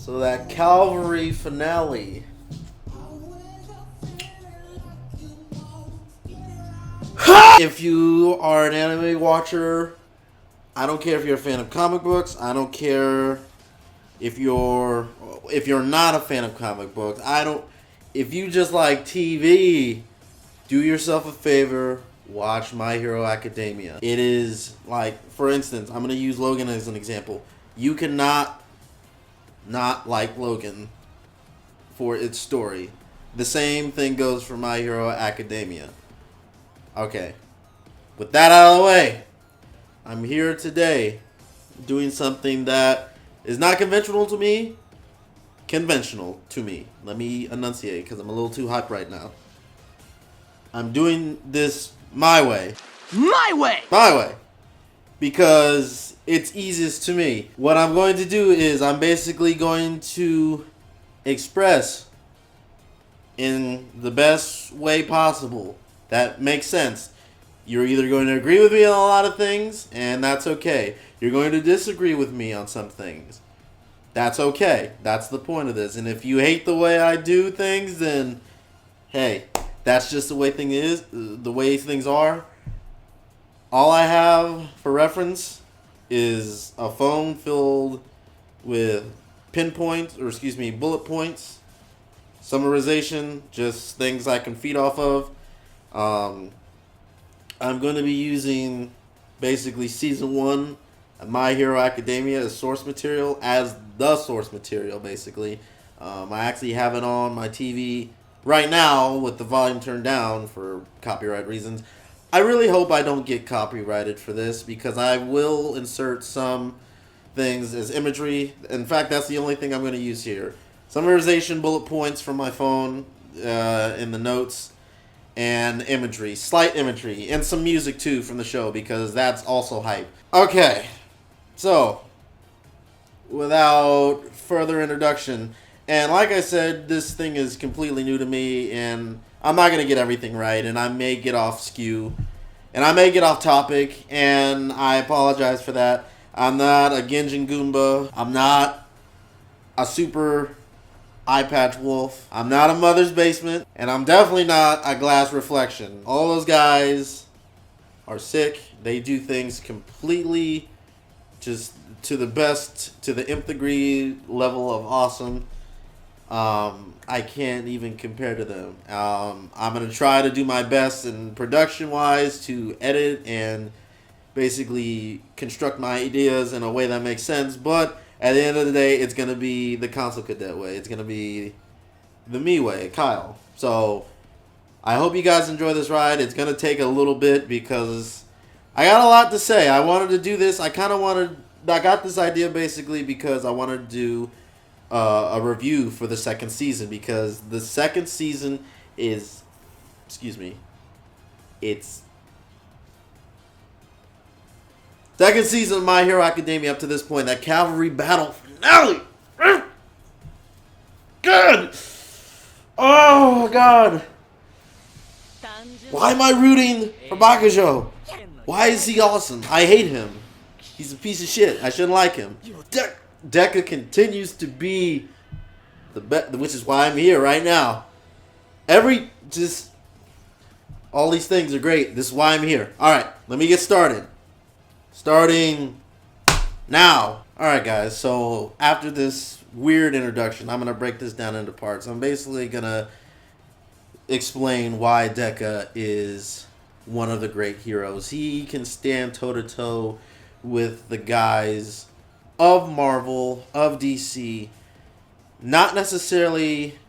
So that Calvary finale. If you are an anime watcher, I don't care if you're a fan of comic books. I don't care if you're not a fan of comic books. If you just like TV, do yourself a favor, watch My Hero Academia. It is like, for instance, I'm going to use Logan as an example. You cannot not like Logan for its story. The same thing goes for My Hero Academia. Okay. With that out of the way, I'm here today doing something that is not conventional to me. Conventional to me. Let me enunciate because I'm a little too hyped right now. I'm doing this my way. My way! My way. Because it's easiest to me. What I'm going to do is I'm basically going to express in the best way possible that makes sense. You're either going to agree with me on a lot of things, and that's okay. You're going to disagree with me on some things. That's okay. That's the point of this. And if you hate the way I do things, then hey, that's just the way things are. All I have for reference is a phone filled with bullet points, summarization, just things I can feed off of. I'm going to be using basically season 1 of My Hero Academia as the source material, basically. I actually have it on my TV right now with the volume turned down for copyright reasons. I really hope I don't get copyrighted for this because I will insert some things as imagery. In fact, that's the only thing I'm going to use here. Summarization, bullet points from my phone in the notes, and imagery, slight imagery, and some music too from the show because that's also hype. Okay, so without further introduction, and like I said, this thing is completely new to me, and I'm not going to get everything right, and I may get off skew, and I may get off topic, and I apologize for that. I'm not a Genjin Goomba. I'm not a super eye patch wolf. I'm not a mother's basement, and I'm definitely not a glass reflection. All those guys are sick. They do things completely just to the nth degree level of awesome. I can't even compare to them. I'm going to try to do my best in production-wise to edit and basically construct my ideas in a way that makes sense, but at the end of the day, it's going to be the Council Cadet way. It's going to be the me way, Kyle. So, I hope you guys enjoy this ride. It's going to take a little bit because I got a lot to say. I wanted to do this. I got this idea basically because I wanted to do a review for the second season because the second season is, second season of My Hero Academia up to this point, that Cavalry Battle finale. Good. Oh, God. Why am I rooting for Bakujo? Why is he awesome? I hate him. He's a piece of shit. I shouldn't like him. Deku continues to be the best, which is why I'm here right now. All these things are great. This is why I'm here. All right, let me get started. Starting now. Alright guys, so after this weird introduction, I'm going to break this down into parts. I'm basically going to explain why Deku is one of the great heroes. He can stand toe-to-toe with the guys of Marvel, of DC, not necessarily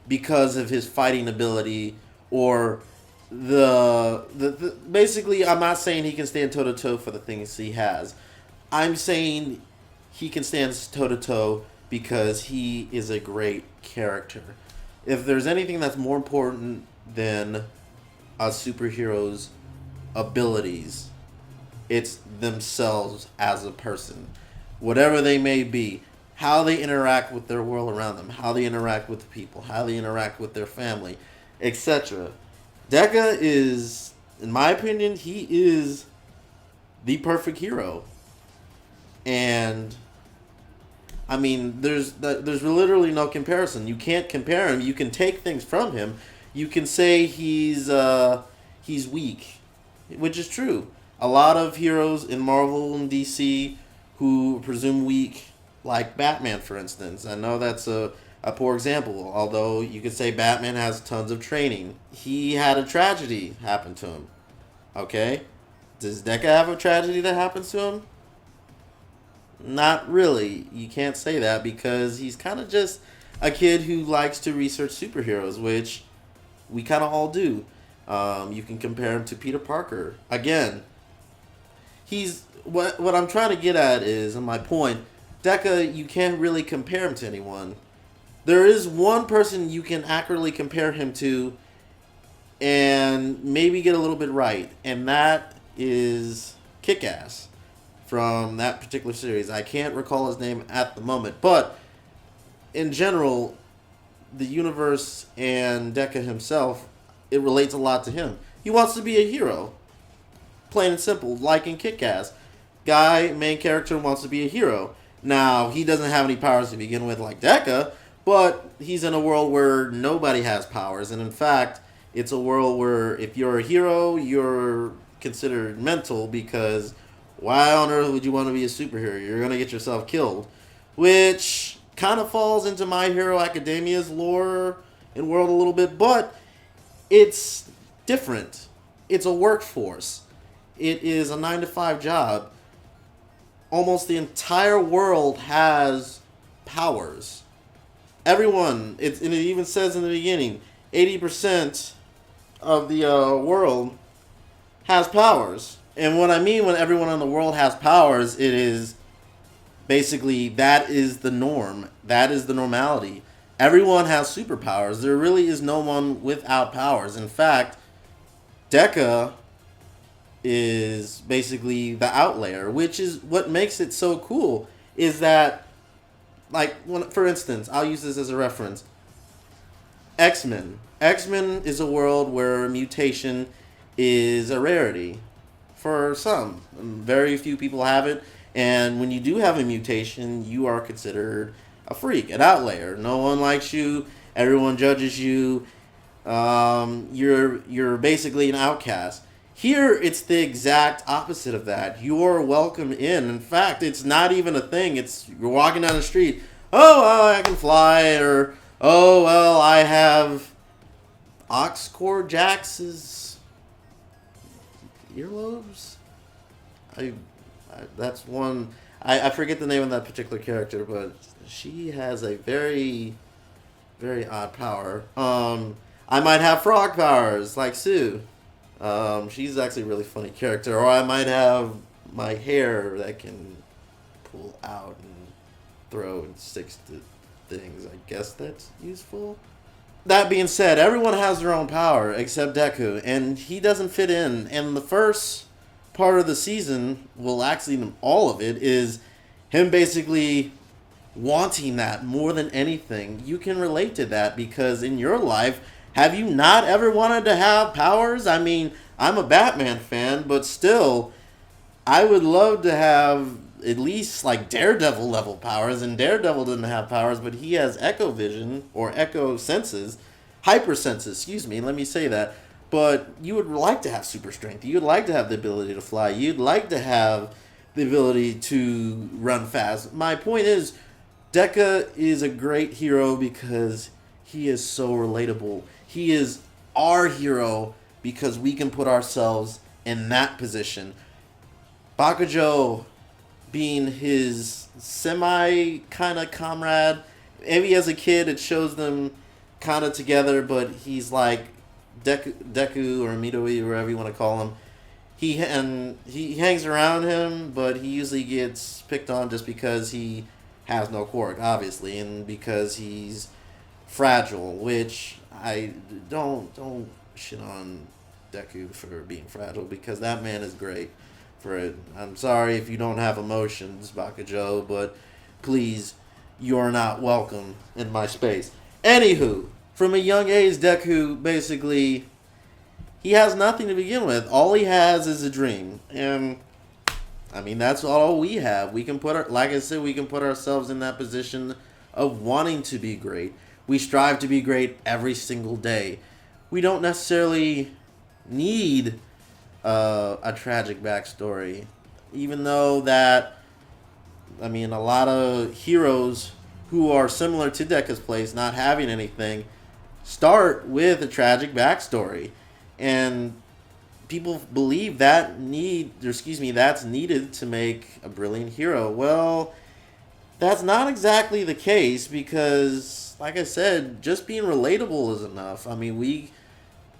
because of his fighting ability or basically, I'm not saying he can stand toe-to-toe for the things he has. I'm saying he can stand toe-to-toe because he is a great character. If there's anything that's more important than a superhero's abilities, it's themselves as a person. Whatever they may be, how they interact with their world around them, how they interact with the people, how they interact with their family, etc. Deku is, in my opinion, he is the perfect hero. And I mean, there's literally no comparison. You can't compare him. You can take things from him. You can say he's weak, which is true. A lot of heroes in Marvel and DC who presume weak, like Batman, for instance. I know that's a poor example, although you could say Batman has tons of training. He had a tragedy happen to him. Okay? Does Deca have a tragedy that happens to him? Not really. You can't say that because he's kind of just a kid who likes to research superheroes, which we kind of all do. You can compare him to Peter Parker. Again, he's what I'm trying to get at is, and my point, Deca, you can't really compare him to anyone. There is one person you can accurately compare him to and maybe get a little bit right, and that is Kick-Ass from that particular series. I can't recall his name at the moment, but in general, the universe and Deca himself, it relates a lot to him. He wants to be a hero. Plain and simple, like in Kick-Ass. Guy, main character, wants to be a hero. Now, he doesn't have any powers to begin with like Deca, but he's in a world where nobody has powers, and in fact, it's a world where if you're a hero, you're considered mental because why on earth would you want to be a superhero? You're going to get yourself killed. Which kind of falls into My Hero Academia's lore and world a little bit, but it's different. It's a workforce. It is a 9-to-5 job. Almost the entire world has powers. Everyone, and it even says in the beginning, 80% of the world has powers. And what I mean when everyone in the world has powers, it is basically that is the norm. That is the normality. Everyone has superpowers. There really is no one without powers. In fact, Deca is basically the outlier, which is what makes it so cool, is that, like, for instance, I'll use this as a reference. X-Men. X-Men is a world where mutation is a rarity for some. Very few people have it, and when you do have a mutation, you are considered a freak, an outlier. No one likes you. Everyone judges you. You're basically an outcast. Here, it's the exact opposite of that. You're welcome in. In fact, it's not even a thing. It's you're walking down the street. Oh, well, I can fly, or oh, well, I have Oxcord Jax's earlobes. That's one. I forget the name of that particular character, but she has a very, very odd power. I might have frog powers like Sue. She's actually a really funny character. Or I might have my hair that can pull out and throw and sticks to things. I guess that's useful. That being said, everyone has their own power except Deku, and he doesn't fit in. And the first part of the season, well, actually all of it, is him basically wanting that more than anything. You can relate to that because in your life, have you not ever wanted to have powers? I mean, I'm a Batman fan, but still, I would love to have at least like Daredevil level powers, and Daredevil doesn't have powers, but he has echo vision or echo senses, hyper senses, excuse me, let me say that. But you would like to have super strength. You'd like to have the ability to fly. You'd like to have the ability to run fast. My point is, Deca is a great hero because he is so relatable. He is our hero because we can put ourselves in that position. Bakujo being his semi kind of comrade. Maybe as a kid it shows them kind of together, but he's like Deku or Midori, or whatever you want to call him. He hangs around him, but he usually gets picked on just because he has no quirk, obviously, and because he's fragile, which I don't shit on Deku for being fragile because that man is great for it. I'm sorry if you don't have emotions, Bakujo, but please, you're not welcome in my space. Anywho, from a young age, Deku basically, he has nothing to begin with. All he has is a dream, and I mean, that's all we have. We can put like I said, we can put ourselves in that position of wanting to be great. We strive to be great every single day. We don't necessarily need a tragic backstory, even though that, I mean, a lot of heroes who are similar to Deku's place, not having anything, start with a tragic backstory, and people believe that's needed to make a brilliant hero. Well, that's not exactly the case because, like I said, just being relatable is enough. I mean, we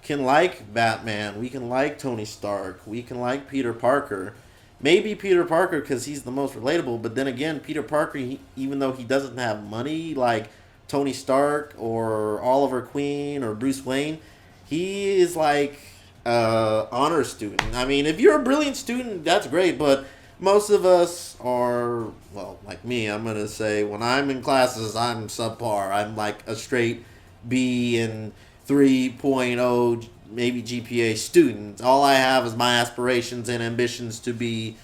can like Batman, we can like Tony Stark, we can like Peter Parker. Maybe Peter Parker because he's the most relatable, but then again, Peter Parker, even though he doesn't have money like Tony Stark or Oliver Queen or Bruce Wayne, he is like honor student. I mean, if you're a brilliant student, that's great, but most of us are, well, like me, I'm going to say when I'm in classes, I'm subpar. I'm like a straight B and 3.0 maybe GPA student. All I have is my aspirations and ambitions to be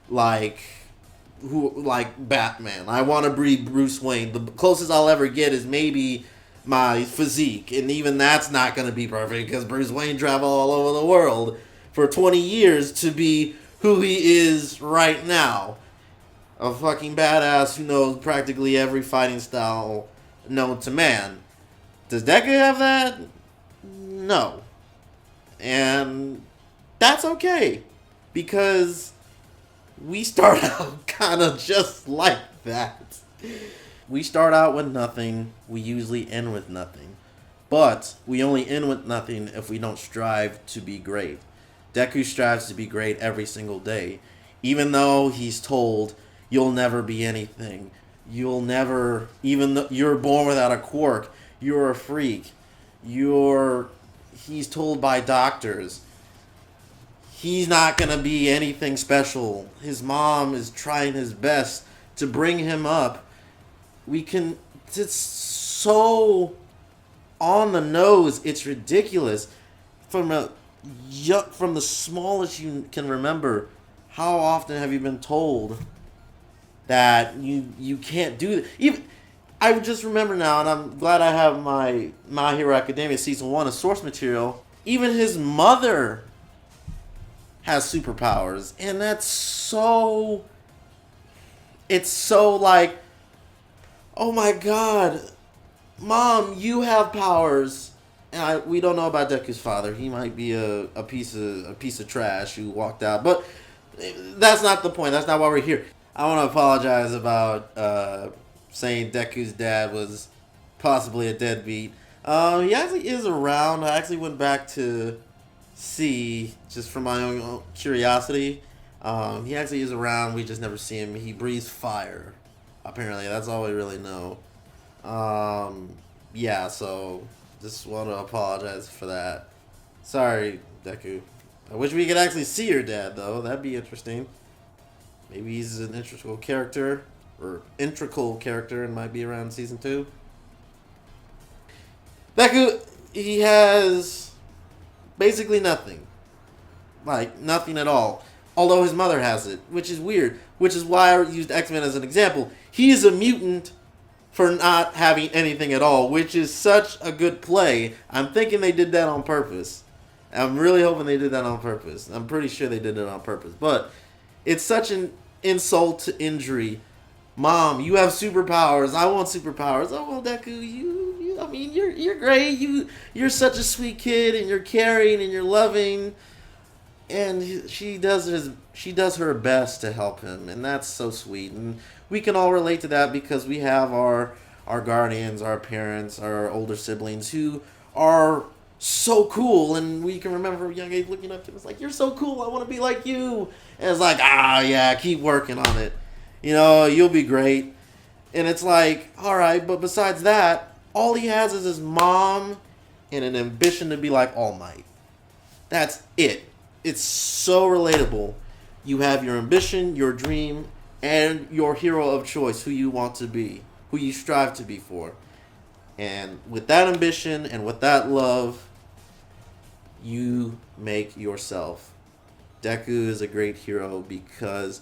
like like Batman. I want to be Bruce Wayne. The closest I'll ever get is maybe my physique, and even that's not going to be perfect because Bruce Wayne traveled all over the world for 20 years to be who he is right now. A fucking badass who knows practically every fighting style known to man. Does Deku have that? No. And that's okay. Because we start out kind of just like that. We start out with nothing. We usually end with nothing. But we only end with nothing if we don't strive to be great. Deku strives to be great every single day. Even though he's told, you'll never be anything. You'll never, even though you're born without a quirk, you're a freak. He's told by doctors, he's not going to be anything special. His mom is trying his best to bring him up. It's so on the nose, it's ridiculous. From the smallest you can remember, how often have you been told that you can't do that? Even I just remember now, and I'm glad I have my My Hero Academia Season 1 as source material. Even his mother has superpowers, and that's so... It's so like, oh my god, Mom, you have powers. And we don't know about Deku's father. He might be a piece of trash who walked out. But that's not the point. That's not why we're here. I want to apologize about saying Deku's dad was possibly a deadbeat. He actually is around. I actually went back to see, just for my own curiosity. He actually is around. We just never see him. He breathes fire. Apparently, that's all we really know. Yeah, so just want to apologize for that. Sorry, Deku. I wish we could actually see your dad, though. That'd be interesting. Maybe he's an integral character and might be around Season 2. Deku, he has basically nothing. Like, nothing at all. Although his mother has it, which is weird. Which is why I used X-Men as an example. He is a mutant for not having anything at all, which is such a good play. I'm thinking they did that on purpose. I'm really hoping they did that on purpose. I'm pretty sure they did it on purpose. But it's such an insult to injury. Mom, you have superpowers. I want superpowers. Oh, well, Deku, I mean, you're great. You're such a sweet kid, and you're caring, and you're loving. And she does her best to help him, and that's so sweet. And we can all relate to that because we have our guardians, our parents, our older siblings who are so cool, and we can remember from a young age looking up to them. It's like, you're so cool, I want to be like you. And it's like, yeah, keep working on it. You'll be great. And it's like, all right, but besides that, all he has is his mom and an ambition to be like All Might. That's it. It's so relatable. You have your ambition, your dream, and your hero of choice, who you want to be, who you strive to be for. And with that ambition and with that love, you make yourself. Deku is a great hero because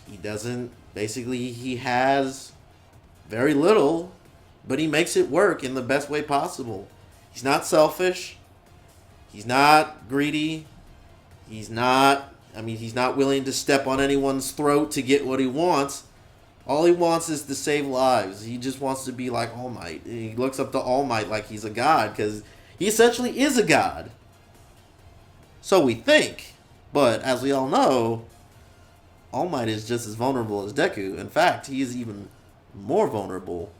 He doesn't, basically, he has very little, but he makes it work in the best way possible. He's not selfish. He's not greedy. He's not willing to step on anyone's throat to get what he wants. All he wants is to save lives. He just wants to be like All Might. He looks up to All Might like he's a god, because he essentially is a god. So we think. But as we all know, All Might is just as vulnerable as Deku. In fact, he is even more vulnerable.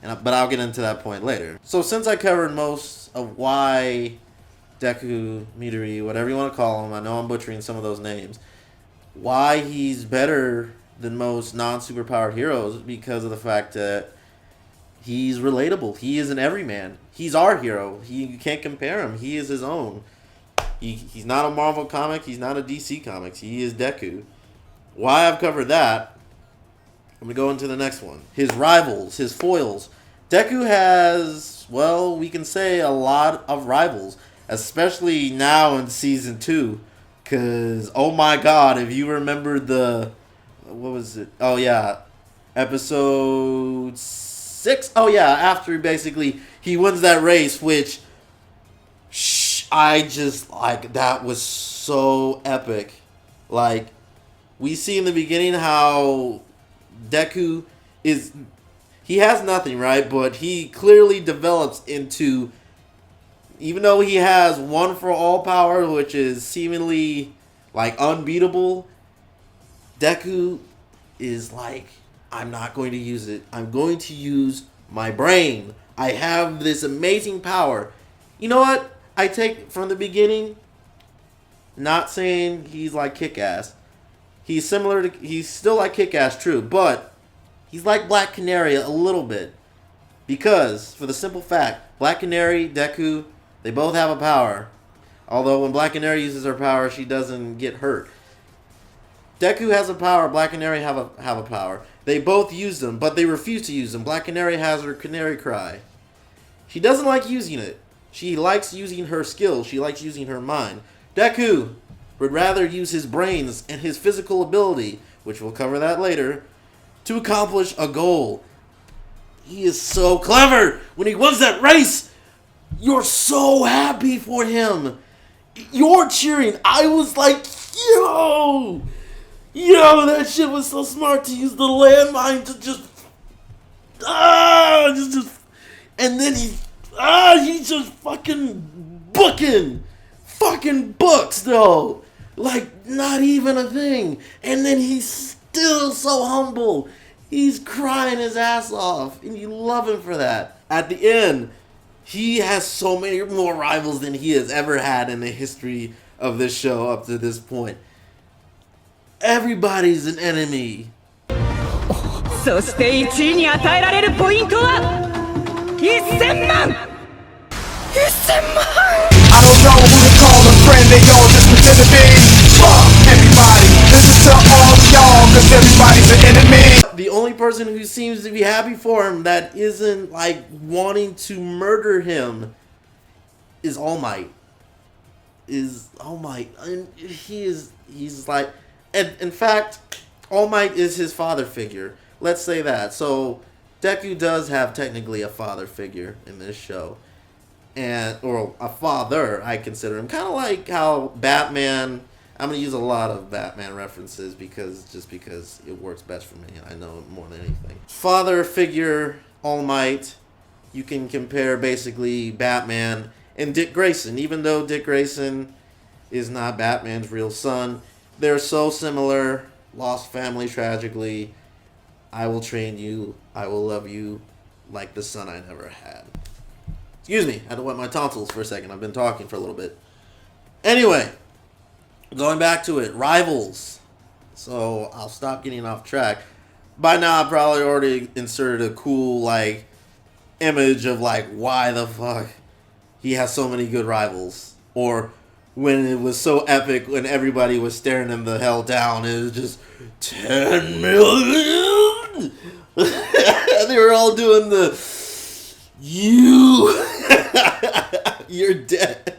But I'll get into that point later. So since I covered most of why Deku, Midori, whatever you want to call him, I know I'm butchering some of those names, why he's better than most non-superpowered heroes, because of the fact that he's relatable. He is an everyman. He's our hero. You can't compare him. He is his own. He's not a Marvel comic. He's not a DC comics. He is Deku. Why I've covered that, I'm going to go into the next one. His rivals, his foils. Deku has, well, we can say a lot of rivals, especially now in Season 2. Because, oh my god, if you remember what was it? Oh yeah, episode 6? Oh yeah, after basically he wins that race, which, I just, like, that was so epic. Like, we see in the beginning how Deku he has nothing, right? But he clearly develops into, even though he has one for all power, which is seemingly like unbeatable, Deku is like, I'm not going to use it. I'm going to use my brain. I have this amazing power. You know what? I take from the beginning, not saying he's like Kick-Ass. He's still like Kick-Ass, true, but he's like Black Canary a little bit. Because, for the simple fact, Black Canary, Deku, they both have a power. Although when Black Canary uses her power, she doesn't get hurt. Deku has a power, Black Canary have a power. They both use them, but they refuse to use them. Black Canary has her Canary Cry. She doesn't like using it. She likes using her skills. She likes using her mind. Deku would rather use his brains and his physical ability, which we'll cover that later, to accomplish a goal. He is so clever. When he wins that race, you're so happy for him. You're cheering. I was like, yo, that shit was so smart to use the landmine to and then he's just fucking books though. Like, not even a thing. And then he's still so humble. He's crying his ass off, and you love him for that. At the end, he has so many more rivals than he has ever had in the history of this show up to this point. Everybody's an enemy. そして1位に与えられるポイントは1000万 1000万 I don't know who to call a friend, they all just pretend to be. Fuck everybody, this is to all of y'all, cause everybody's an enemy. The only person who seems to be happy for him that isn't like wanting to murder him is All Might. And he's like, and in fact, All Might is his father figure. Let's say that. So Deku does have technically a father figure in this show. Or a father, I consider him. Kind of like how Batman, I'm going to use a lot of Batman references because it works best for me. I know more than anything. Father figure, All Might. You can compare basically Batman and Dick Grayson. Even though Dick Grayson is not Batman's real son, they're so similar. Lost family tragically. I will train you. I will love you like the son I never had. Excuse me, I had to wet my tonsils for a second. I've been talking for a little bit. Anyway, going back to it, rivals. So I'll stop getting off track. By now, I probably already inserted a cool image of why the fuck he has so many good rivals, or when it was so epic when everybody was staring him the hell down. It was just 10 million. They were all doing the you're dead.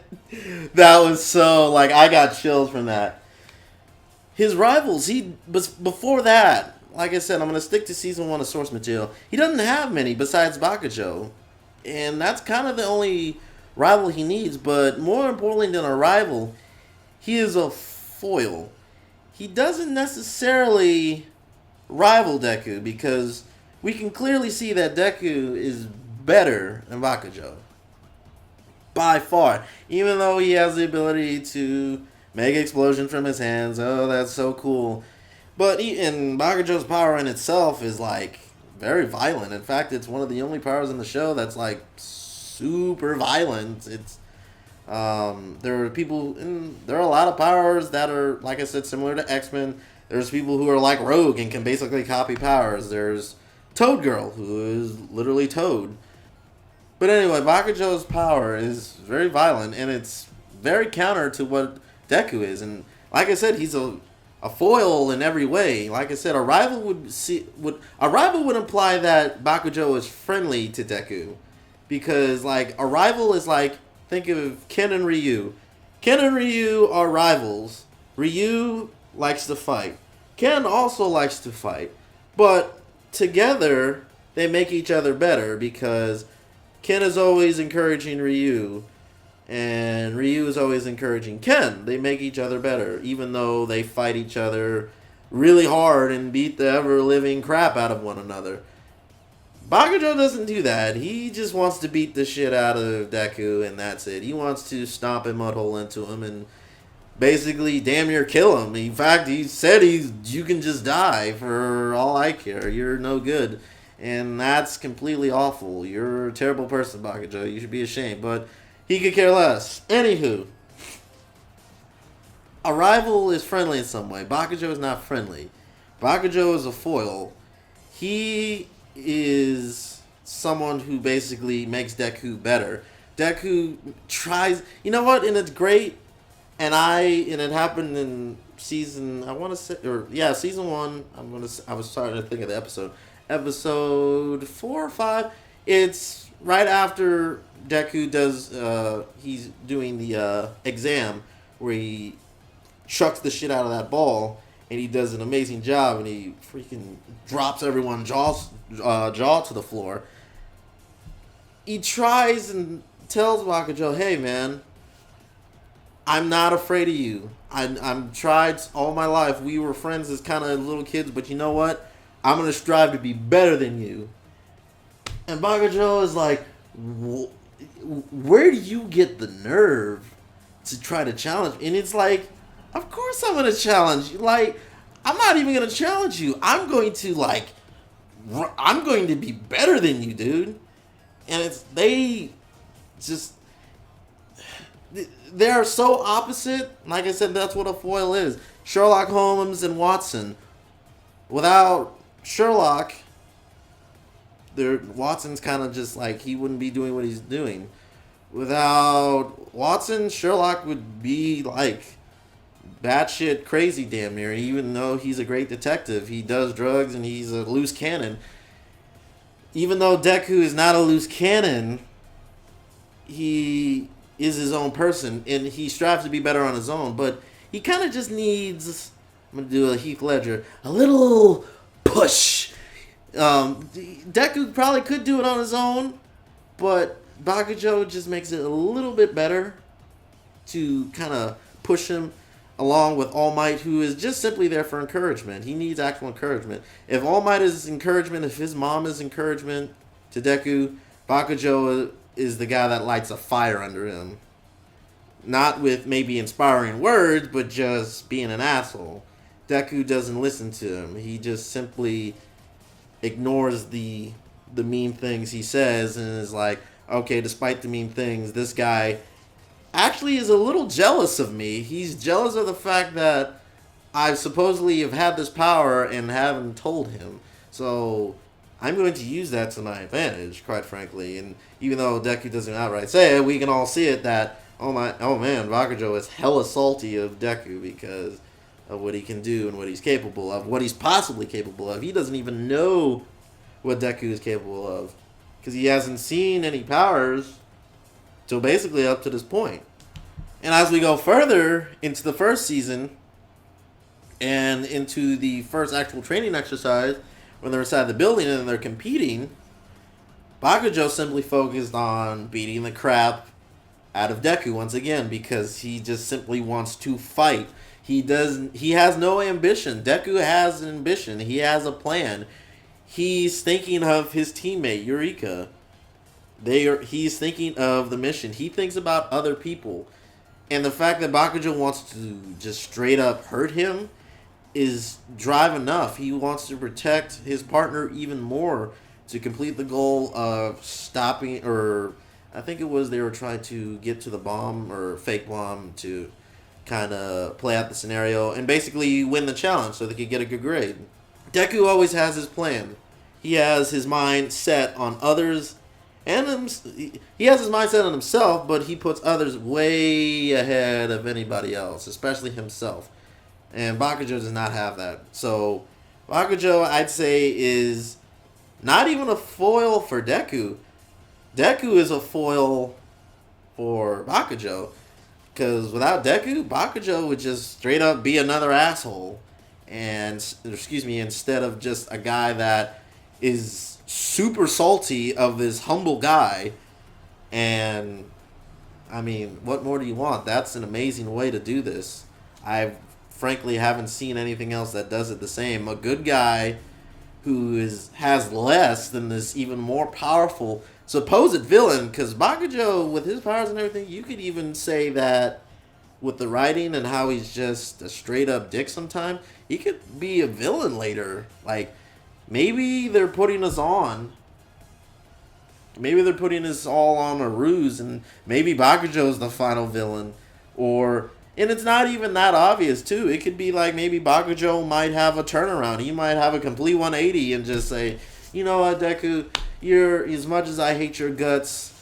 That was so I got chills from that. his rivals, he was before that. Like I said, I'm gonna stick to season 1 of source material. He doesn't have many besides Bakujo, and that's kind of the only rival he needs. But more importantly than a rival, he is a foil. He doesn't necessarily rival Deku because we can clearly see that Deku is better than Bakujo. By far. Even though he has the ability to make explosion from his hands. Oh, that's so cool. But and Bakujo's power in itself is like very violent. In fact, it's one of the only powers in the show that's like super violent. It's there are people, and there are a lot of powers that are, like I said, similar to X-Men. There's people who are like Rogue and can basically copy powers. There's Toad Girl, who is literally Toad. But anyway, Bakujo's power is very violent, and it's very counter to what Deku is. And like I said, he's a foil in every way. Like I said, a rival would imply that Bakujo is friendly to Deku, because like a rival is like, think of Ken and Ryu. Ken and Ryu are rivals. Ryu likes to fight. Ken also likes to fight. But together, they make each other better because Ken is always encouraging Ryu, and Ryu is always encouraging Ken. They make each other better, even though they fight each other really hard and beat the ever-living crap out of one another. Bakujo doesn't do that. He just wants to beat the shit out of Deku, and that's it. He wants to stomp a mud hole into him and basically damn near kill him. In fact, he said you can just die for all I care. You're no good. And that's completely awful. You're a terrible person, Bakujo. You should be ashamed. But he could care less. Anywho, a rival is friendly in some way. Bakujo is not friendly. Bakujo is a foil. He is someone who basically makes Deku better. Deku tries, you know what, and it's great, and it happened in season, season 1, I was starting to think of the episode 4 or 5, it's right after Deku does, he's doing the exam, where he chucks the shit out of that ball, and he does an amazing job, and he freaking drops everyone's jaw to the floor. He tries and tells Bakujo, hey man, I'm not afraid of you. I'm tried all my life. We were friends as kind of little kids, but you know what? I'm going to strive to be better than you. And Bakujo is like, where do you get the nerve to try to challenge? And it's like, of course I'm going to challenge you. Like, I'm not even going to challenge you. I'm going to be better than you, dude. And they're so opposite. Like I said, that's what a foil is. Sherlock Holmes and Watson. Without Sherlock, Watson's kind of just like, he wouldn't be doing what he's doing. Without Watson, Sherlock would be like batshit crazy damn near. Even though he's a great detective, he does drugs and he's a loose cannon. Even though Deku is not a loose cannon, he is his own person and he strives to be better on his own. But he kind of just needs, I'm going to do a Heath Ledger, a little push. Deku probably could do it on his own, but Bakujo just makes it a little bit better to kind of push him along with All Might, who is just simply there for encouragement. He needs actual encouragement. If All Might is encouragement, if his mom is encouragement to Deku, Bakujo is the guy that lights a fire under him. Not with maybe inspiring words, but just being an asshole. Deku doesn't listen to him. He just simply ignores the mean things he says and is like, okay, despite the mean things, this guy actually is a little jealous of me. He's jealous of the fact that I supposedly have had this power and haven't told him. So I'm going to use that to my advantage, quite frankly. And even though Deku doesn't outright say it, we can all see it that, oh man, Bakujo is hella salty of Deku because of what he can do and what he's capable of, what he's possibly capable of. He doesn't even know what Deku is capable of because he hasn't seen any powers till basically up to this point. And as we go further into the first season, And into the first actual training exercise, when they're inside the building and they're competing, Bakujo simply focused on beating the crap out of Deku once again because he just simply wants to fight. He has no ambition. Deku has an ambition. He has a plan. He's thinking of his teammate Eureka. He's thinking of the mission. He thinks about other people. And the fact that Bakujo wants to just straight up hurt him is drive enough. He wants to protect his partner even more to complete the goal of stopping, or I think it was they were trying to get to the bomb or fake bomb to kind of play out the scenario and basically win the challenge so they could get a good grade. Deku always has his plan. He has his mind set on others, and he has his mind set on himself, but he puts others way ahead of anybody else, especially himself. And Bakujo does not have that. So Bakujo, I'd say, is not even a foil for Deku. Deku is a foil for Bakujo. Because without Deku, Bakujo would just straight up be another asshole. And, instead of just a guy that is super salty of this humble guy. And, I mean, what more do you want? That's an amazing way to do this. I frankly haven't seen anything else that does it the same. A good guy who has less than this even more powerful supposed villain, because Bakujo, with his powers and everything, you could even say that with the writing and how he's just a straight up dick sometimes, he could be a villain later. Like, maybe they're putting us on. Maybe they're putting us all on a ruse, and maybe Bakujo's the final villain. And it's not even that obvious, too. It could be like maybe Bakujo might have a turnaround. He might have a complete 180 and just say, you know what, Deku, as much as I hate your guts,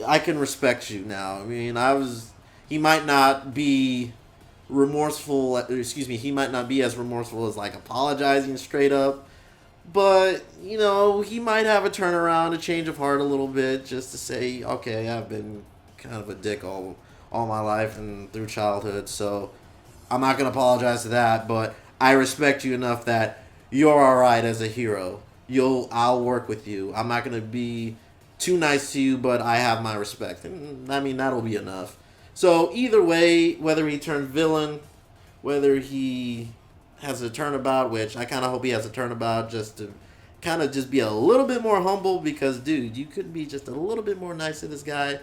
I can respect you now. I mean, he might not be remorseful, he might not be as remorseful as, like, apologizing straight up. But, he might have a turnaround, a change of heart a little bit, just to say, okay, I've been kind of a dick all my life and through childhood, so I'm not going to apologize to that, but I respect you enough that you're alright as a hero. I'll work with you. I'm not going to be too nice to you, but I have my respect. And, I mean, that'll be enough. So, either way, whether he turns villain, whether he has a turnabout, which I kind of hope he has a turnabout just to kind of just be a little bit more humble, because, dude, you could be just a little bit more nice to this guy.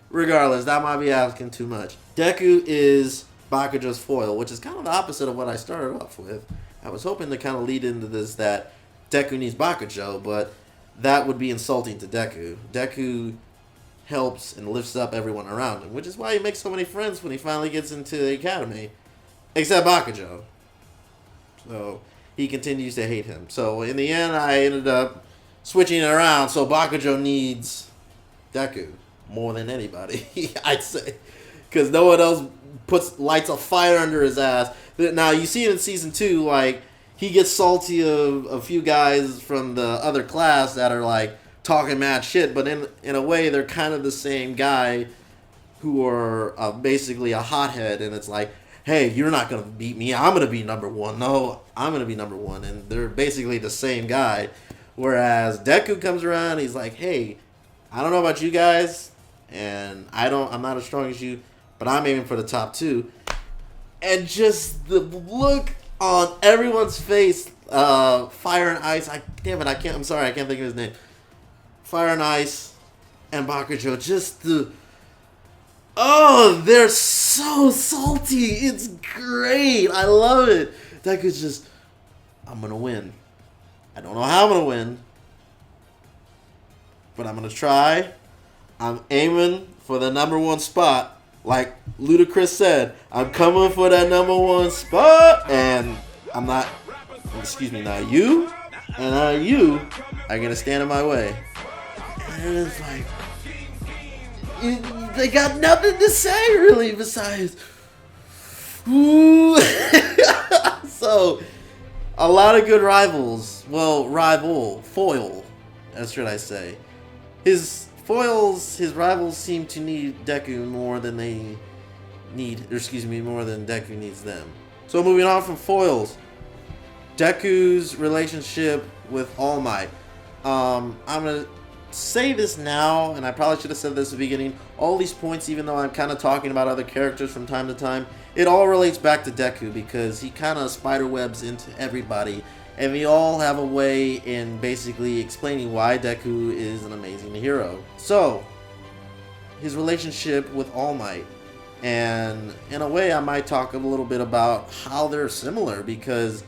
Regardless, that might be asking too much. Deku is Bakujo's foil, which is kind of the opposite of what I started off with. I was hoping to kind of lead into this that Deku needs Bakujo, but that would be insulting to Deku. Deku helps and lifts up everyone around him, which is why he makes so many friends when he finally gets into the academy, except Bakujo. So he continues to hate him. So in the end, I ended up switching it around, so Bakujo needs Deku more than anybody, I'd say, because no one else lights a fire under his ass. Now you see it in season 2, like he gets salty of a few guys from the other class that are like talking mad shit, but in a way they're kind of the same guy who are basically a hothead, and it's like, hey, you're not gonna beat me, I'm gonna be number one. No, I'm gonna be number one, and they're basically the same guy. Whereas Deku comes around, he's like, hey, I don't know about you guys, and I'm not as strong as you, but I'm aiming for the top 2. And just the look on everyone's face, Fire and Ice, I'm sorry, I can't think of his name. Fire and Ice and Bakujo, they're so salty. It's great. I love it. Deku's just, I'm going to win. I don't know how I'm going to win, but I'm going to try. I'm aiming for the number 1 spot. Like Ludacris said, I'm coming for that number 1 spot. And I'm not, now you and you are going to stand in my way. And it's like, they got nothing to say really besides, ooh. So, a lot of good rivals. Well, foil, as should I say. His rivals seem to need Deku more than Deku needs them. So moving on from foils, Deku's relationship with All Might. I'm gonna say this now, and I probably should have said this at the beginning. All these points, even though I'm kind of talking about other characters from time to time, it all relates back to Deku because he kind of spiderwebs into everybody, and we all have a way in basically explaining why Deku is an amazing hero. So, his relationship with All Might. And in a way, I might talk a little bit about how they're similar, because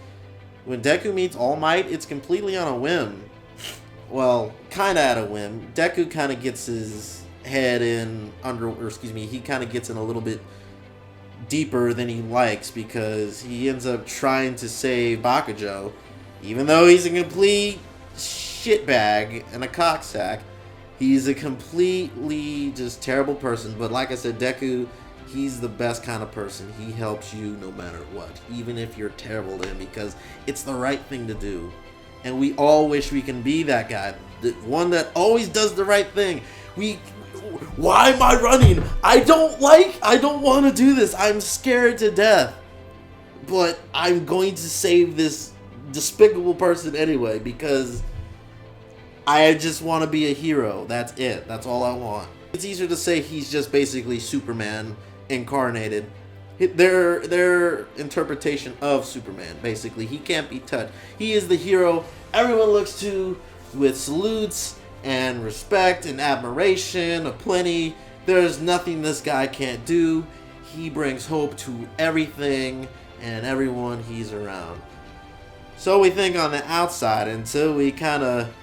when Deku meets All Might, it's completely on a whim. Well, kind of at a whim. Deku kind of gets his head in he kind of gets in a little bit deeper than he likes, because he ends up trying to save Bakujo, even though he's a complete shitbag and a cocksack. He's a completely just terrible person, but like I said, Deku, he's the best kind of person. He helps you no matter what, even if you're terrible to him, because it's the right thing to do. And we all wish we can be that guy, the one that always does the right thing. Why am I running? I don't want to do this. I'm scared to death. But I'm going to save this despicable person anyway, because I just want to be a hero. That's it. That's all I want. It's easier to say he's just basically Superman incarnated. Their interpretation of Superman, basically. He can't be touched. He is the hero everyone looks to with salutes and respect and admiration aplenty. There's nothing this guy can't do. He brings hope to everything and everyone he's around. So we think on the outside until we kind of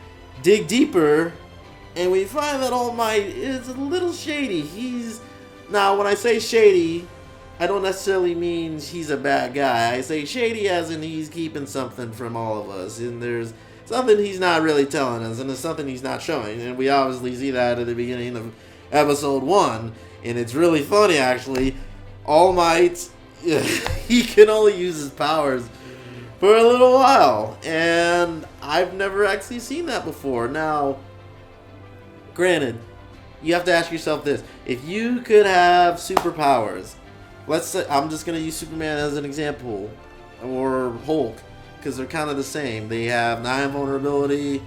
dig deeper and we find that All Might is a little shady. Now when I say shady, I don't necessarily mean he's a bad guy. I say shady as in he's keeping something from all of us, and there's something he's not really telling us, and there's something he's not showing, and we obviously see that at the beginning of episode 1, and it's really funny actually. All Might, he can only use his powers for a little while, and I've never actually seen that before. Now, granted, you have to ask yourself this: if you could have superpowers, let's say, I'm just going to use Superman as an example, or Hulk, because they're kind of the same. They have 9 vulnerability,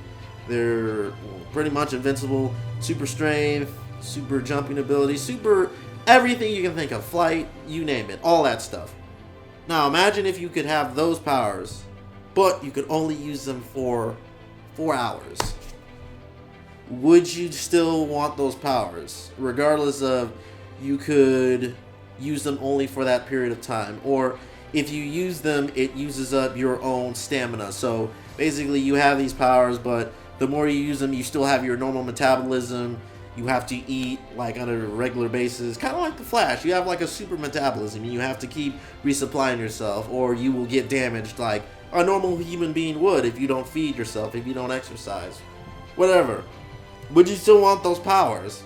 they're pretty much invincible, super strength, super jumping ability, super everything you can think of, flight, you name it, all that stuff. Now imagine if you could have those powers, but you could only use them for 4 hours. Would you still want those powers, regardless of you could use them only for that period of time? Or if you use them, it uses up your own stamina. So basically you have these powers, but the more you use them, you still have your normal metabolism. You have to eat like on a regular basis, kind of like the Flash. You have like a super metabolism, and you have to keep resupplying yourself, or you will get damaged like a normal human being would if you don't feed yourself, if you don't exercise, whatever. Would you still want those powers?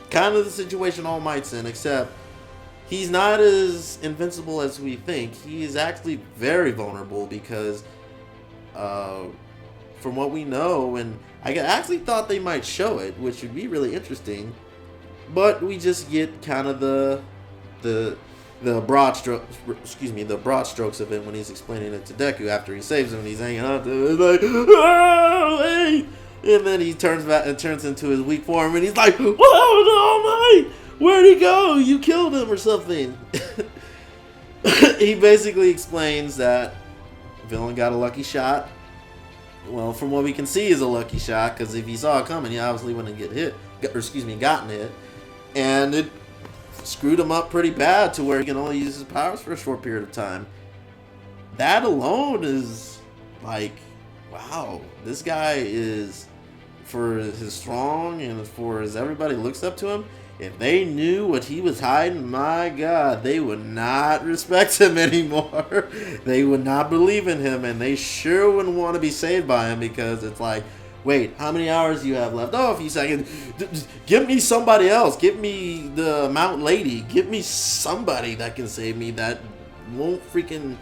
Kind of the situation All Might's in, except he's not as invincible as we think. He is actually very vulnerable because, from what we know, and I actually thought they might show it, which would be really interesting, but we just get kind of the broad strokes of it when he's explaining it to Deku after he saves him. And he's hanging out to it, like, oh, hey! And then he turns back and turns into his weak form, and he's like, "What happened to All Might? Where'd he go? You killed him or something." He basically explains that villain got a lucky shot. Well, from what we can see, is a lucky shot, because if he saw it coming, he obviously wouldn't gotten hit, and it screwed him up pretty bad to where he can only use his powers for a short period of time. That alone is like, wow, this guy is, for his strong and for his everybody looks up to him, if they knew what he was hiding, my God, they would not respect him anymore. They would not believe in him, and they sure wouldn't want to be saved by him, because it's like, wait, how many hours do you have left? Oh, a few seconds. Give me somebody else. Give me the Mount Lady. Give me somebody that can save me that won't freaking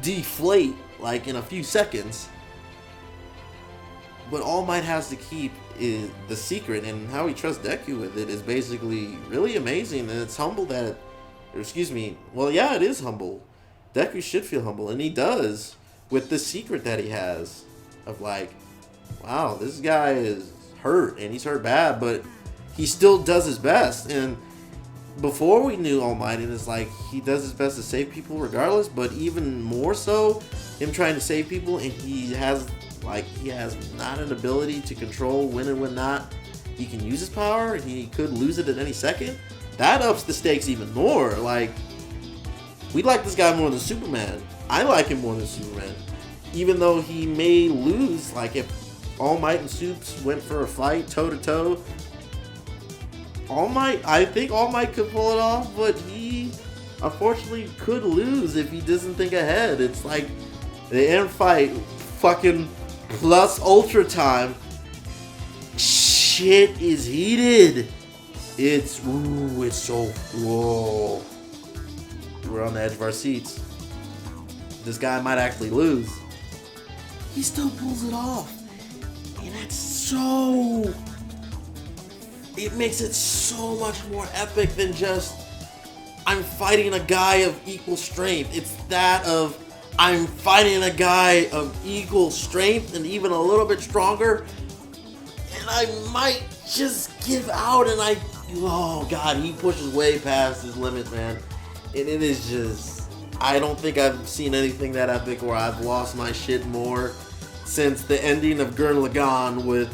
deflate like in a few seconds. What All Might has to keep is the secret, and how he trusts Deku with it is basically really amazing, and it's humble that, well, yeah, it is humble. Deku should feel humble, and he does with the secret that he has of like, wow, this guy is hurt, and he's hurt bad, but he still does his best. And before we knew All Might, and it's like he does his best to save people regardless, but even more so, him trying to save people, and he has not an ability to control when and when not he can use his power, and he could lose it at any second. That ups the stakes even more. Like, we like this guy more than Superman. I like him more than Superman. Even though he may lose, like if All Might and Supes went for a fight toe to toe, I think All Might could pull it off, but he unfortunately could lose if he doesn't think ahead. It's like the end fight, fucking plus ultra time. Shit is heated. It's so, whoa. We're on the edge of our seats. This guy might actually lose. He still pulls it off. And it's so... It makes it so much more epic than just I'm fighting a guy of equal strength. It's that of I'm fighting a guy of equal strength and even a little bit stronger, and I might just give out, and oh god, he pushes way past his limit, man. And it is just, I don't think I've seen anything that epic where I've lost my shit more since the ending of Gurren Lagann with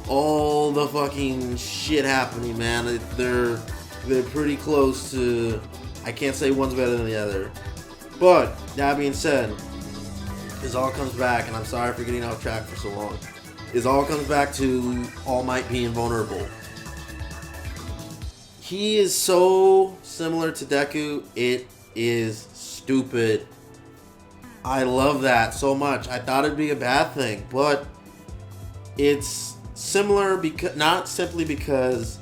all the fucking shit happening, man. They're pretty close to, I can't say one's better than the other. But, that being said, this all comes back, and I'm sorry for getting off track for so long. This all comes back to All Might being vulnerable. He is so similar to Deku, it is stupid. I love that so much. I thought it'd be a bad thing, but it's similar because not simply because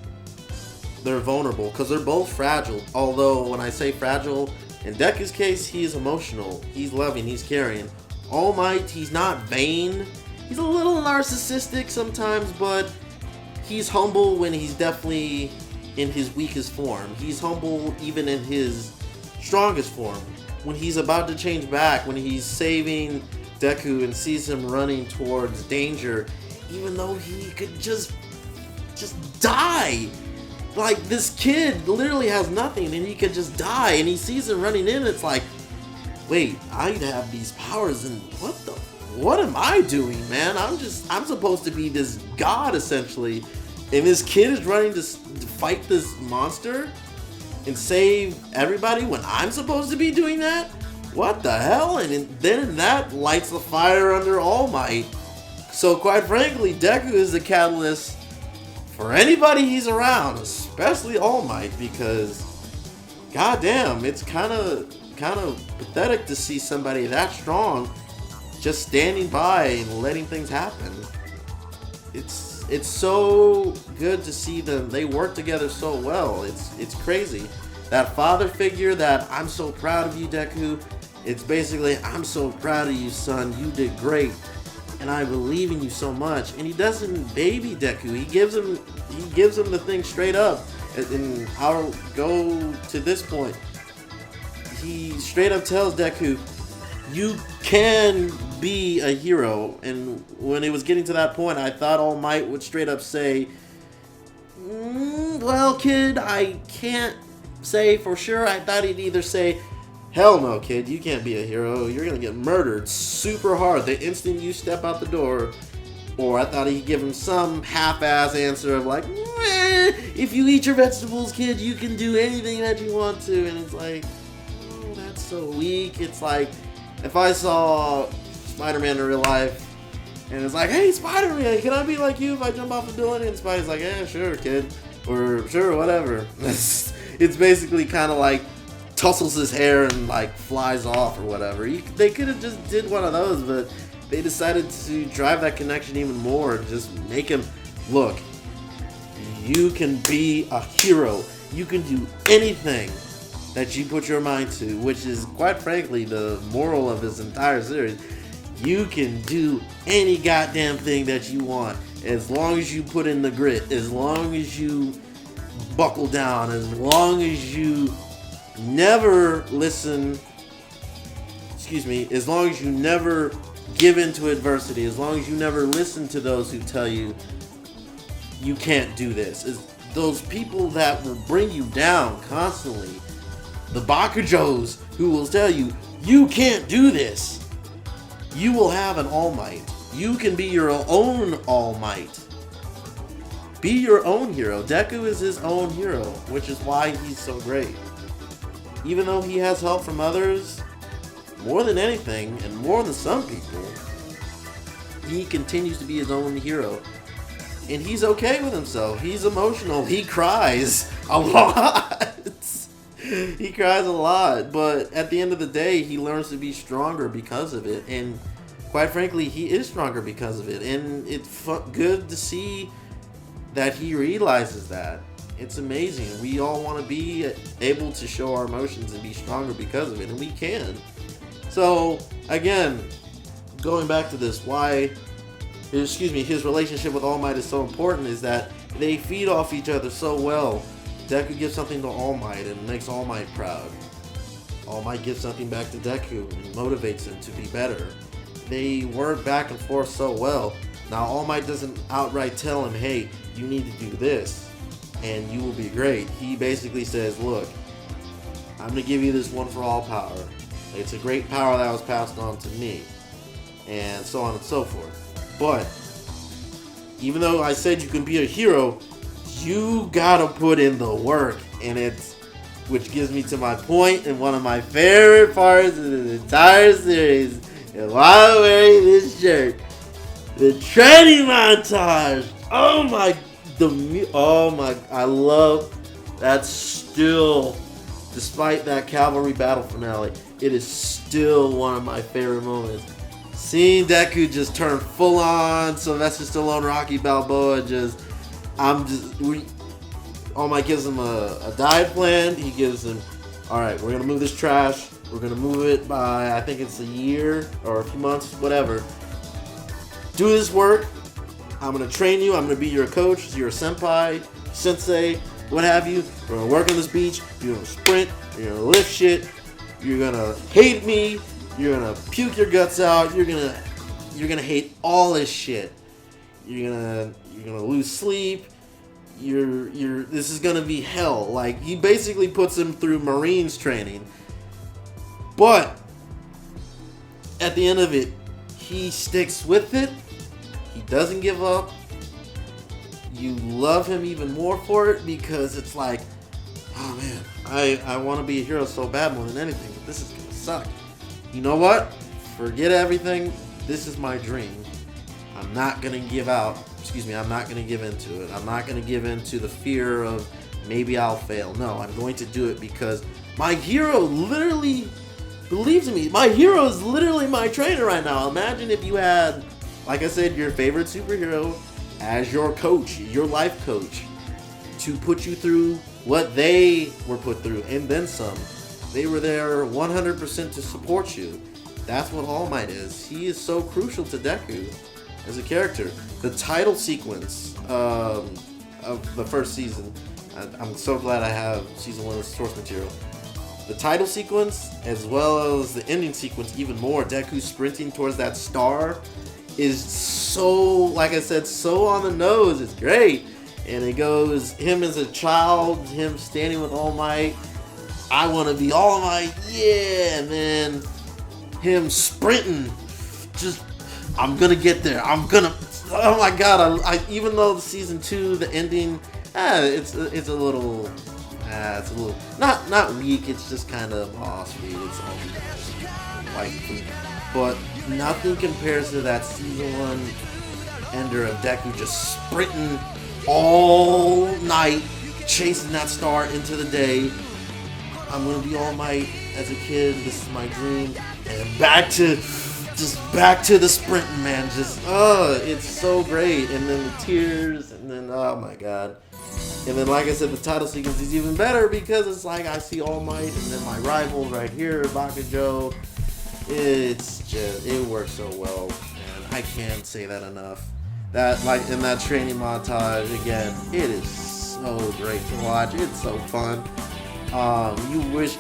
they're vulnerable, because they're both fragile. Although when I say fragile, in Deku's case, he is emotional, he's loving, he's caring. All Might, he's not vain. He's a little narcissistic sometimes, but he's humble when he's definitely in his weakest form. He's humble even in his strongest form. When he's about to change back, when he's saving Deku and sees him running towards danger, even though he could just die. Like, this kid literally has nothing and he could just die, and he sees him running in, it's like, wait, I have these powers, and what am I doing, man? I'm supposed to be this god, essentially, and this kid is running to fight this monster and save everybody when I'm supposed to be doing that? What the hell? And then that lights the fire under All Might. So quite frankly, Deku is the catalyst for anybody he's around, especially All Might, because goddamn, it's kind of pathetic to see somebody that strong just standing by and letting things happen. It's so good to see them. They work together so well. It's crazy. That father figure that I'm so proud of you, Deku. It's basically, I'm so proud of you, son. You did great, and I believe in you so much. And he doesn't baby Deku. He gives him the thing straight up. And I'll go to this point. He straight up tells Deku, you can be a hero. And when it was getting to that point, I thought All Might would straight up say, well, kid, I can't say for sure. I thought he'd either say, hell no, kid, you can't be a hero. You're gonna get murdered super hard the instant you step out the door. Or I thought he'd give him some half-ass answer of like, if you eat your vegetables, kid, you can do anything that you want to. And it's like, oh, that's so weak. It's like, if I saw Spider-Man in real life, and it's like, hey, Spider-Man, can I be like you if I jump off a building? And Spidey's like, yeah, sure, kid. Or, sure, whatever. It's basically kind of like, tussles his hair and like flies off or whatever. They could have just did one of those, but they decided to drive that connection even more and just make him, look, you can be a hero. You can do anything that you put your mind to, which is quite frankly the moral of this entire series. You can do any goddamn thing that you want as long as you put in the grit, as long as you buckle down, as long as you never listen as long as you never give in to adversity, as long as you never listen to those who tell you you can't do this, is those people that will bring you down constantly, the Bakujos who will tell you you can't do this, you will have an All Might. You can be your own All Might. Be your own hero. Deku is his own hero, which is why he's so great. Even though he has help from others, more than anything, and more than some people, he continues to be his own hero. And he's okay with himself. He's emotional. He cries a lot. He cries a lot. But at the end of the day, he learns to be stronger because of it. And quite frankly, he is stronger because of it. And it's good to see that he realizes that. It's amazing. We all want to be able to show our emotions and be stronger because of it. And we can. So, again, going back to this, his relationship with All Might is so important is that they feed off each other so well. Deku gives something to All Might and makes All Might proud. All Might gives something back to Deku and motivates him to be better. They work back and forth so well. Now, All Might doesn't outright tell him, hey, you need to do this and you will be great. He basically says, look, I'm going to give you this one for all power. It's a great power that was passed on to me, and so on and so forth. But even though I said you can be a hero, you gotta put in the work, and which gives me to my point and one of my favorite parts of the entire series. And while I'm wearing this shirt, the training montage. Oh my, I love that still. Despite that cavalry battle finale, it is still one of my favorite moments. Seeing Deku just turn full on Sylvester Stallone, Rocky Balboa, All Might gives him a diet plan. He gives him, all right, we're gonna move this trash. We're gonna move it by, I think it's a year or a few months, whatever. Do this work. I'm gonna train you. I'm gonna be your coach, your senpai, sensei, what have you. We're gonna work on this beach. You're gonna sprint. You're gonna lift shit. You're gonna hate me. You're gonna puke your guts out. You're gonna hate all this shit. You're gonna lose sleep. This is gonna be hell. Like, he basically puts him through Marines training. But at the end of it, he sticks with it. He doesn't give up. You love him even more for it because it's like, oh man, I want to be a hero so bad more than anything, but this is gonna suck. You know what? Forget everything. This is my dream. I'm not gonna give out. I'm not gonna give into it. I'm not gonna give into the fear of maybe I'll fail. No, I'm going to do it because my hero literally believes in me. My hero is literally my trainer right now. Imagine if you had, like I said, your favorite superhero as your coach, your life coach, to put you through what they were put through and then some. They were there 100% to support you. That's what All Might is. He is so crucial to Deku as a character. The title sequence of the first season, I'm so glad I have season 1 of source material. The title sequence, as well as the ending sequence, even more, Deku sprinting towards that star, is so, like I said, so on the nose. It's great. And it goes him as a child, him standing with All Might. I want to be All Might, yeah. And then him sprinting, just, I'm gonna get there. Oh my god! I even though the season 2, the ending, it's a little not weak. It's just kind of sweet. It's all like, but nothing compares to that season 1 ender of Deku just sprinting all night, chasing that star into the day. I'm gonna be All Might as a kid. This is my dream. And back to the sprinting, man. It's so great. And then the tears, and then oh my god. And then, like I said, the title sequence is even better because it's like I see All Might, and then my rivals right here, Bakujo. It works so well, and I can't say that enough. That, like, in that training montage, again, it is so great to watch. It's so fun. You wish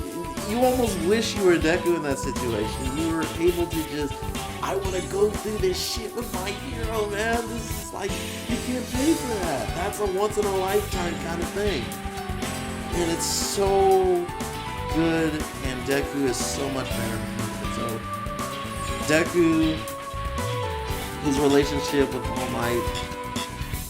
you almost wish you were Deku in that situation. You were able to just, I want to go through this shit with my hero, man. This is like, you can't pay for that. That's a once in a lifetime kind of thing. And it's so good, and Deku is so much better. So, Deku, his relationship with All Might,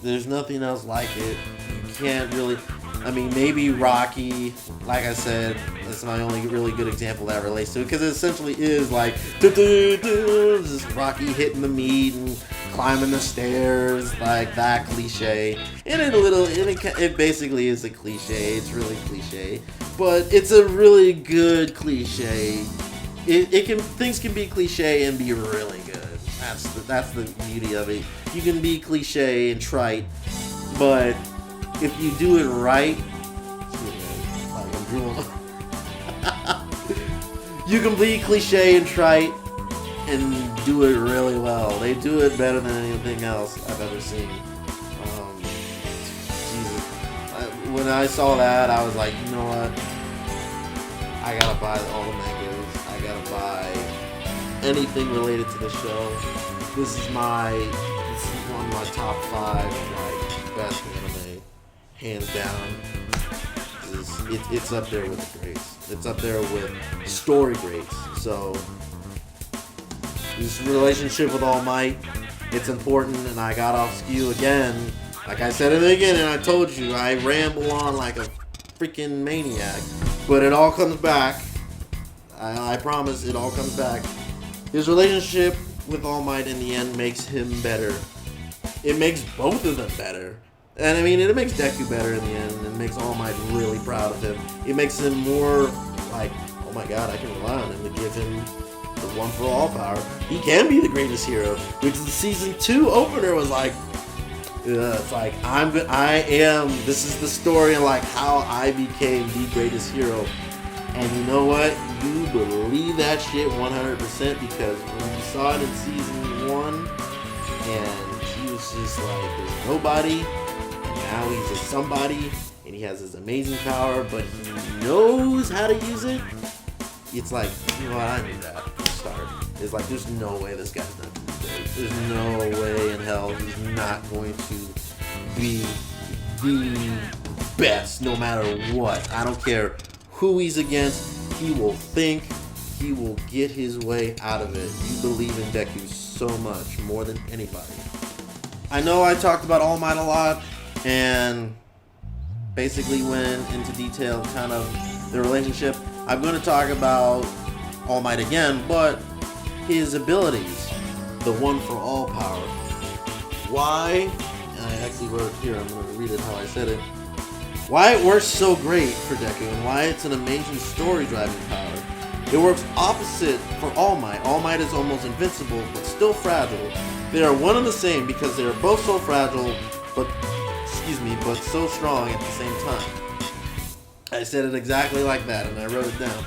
there's nothing else like it. You can't really, I mean, maybe Rocky, like I said, that's my only really good example that relates to it, because it essentially is like, just Rocky hitting the meat and climbing the stairs, like that cliche. And it basically is a cliche. It's really cliche, but it's a really good cliche. Things can be cliche and be really good. That's the beauty of it. You can be cliche and trite, but if you do it right, like I'm drooling. You can be cliche and trite and do it really well. They do it better than anything else I've ever seen. Jesus. When I saw that, I was like, you know what? I gotta buy all the mangas. I gotta buy anything related to the show. This is one of my top 5 like best anime, hands down. It's up there with the greats. It's up there with story greats. So this relationship with All Might, it's important, and I got off skew again. Like I said in the beginning, I told you I ramble on like a freaking maniac, but it all comes back. I promise, it all comes back. His relationship with All Might in the end makes him better. It makes both of them better. And I mean, it makes Deku better in the end, and it makes All Might really proud of him. It makes him more like, oh my god, I can rely on him to give him the one for all power. He can be the greatest hero, which the season 2 opener was like, it's like, this is the story and like how I became the greatest hero. And you know what? You believe that shit 100% because when you saw it in season 1, and he was just like, there's nobody, and now he's a somebody, and he has this amazing power, but he knows how to use it. It's like, you know what? I knew that from the start. It's like, there's no way this guy's not going to be great. There's no way in hell he's not going to be the best no matter what. I don't care who he's against, he will think, he will get his way out of it. You believe in Deku so much, more than anybody. I know I talked about All Might a lot, and basically went into detail kind of the relationship. I'm going to talk about All Might again, but his abilities, the one for all power. Why, and I actually wrote it here, I'm going to read it how I said it. Why it works so great for Deku, and why it's an amazing story-driving power. It works opposite for All Might. All Might is almost invincible, but still fragile. They are one and the same because they are both so fragile, but so strong at the same time. I said it exactly like that, and I wrote it down.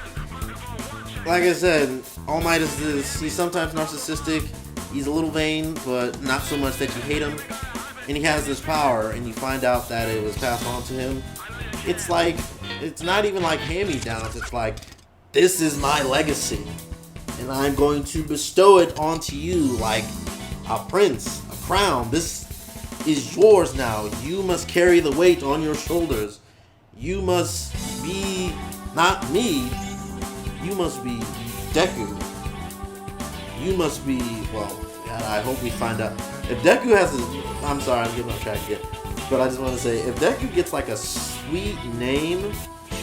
Like I said, All Might is this. He's sometimes narcissistic. He's a little vain, but not so much that you hate him. And he has this power, and you find out that it was passed on to him. It's like, it's not even like hand-me-downs. It's like, this is my legacy, and I'm going to bestow it onto you like a prince, a crown. This is yours now. You must carry the weight on your shoulders. You must be not me. You must be Deku. You must be, well, God, I hope we find out. If Deku has his, I'm sorry, I'm getting off track again. But I just want to say, if Deku gets like a sweet name,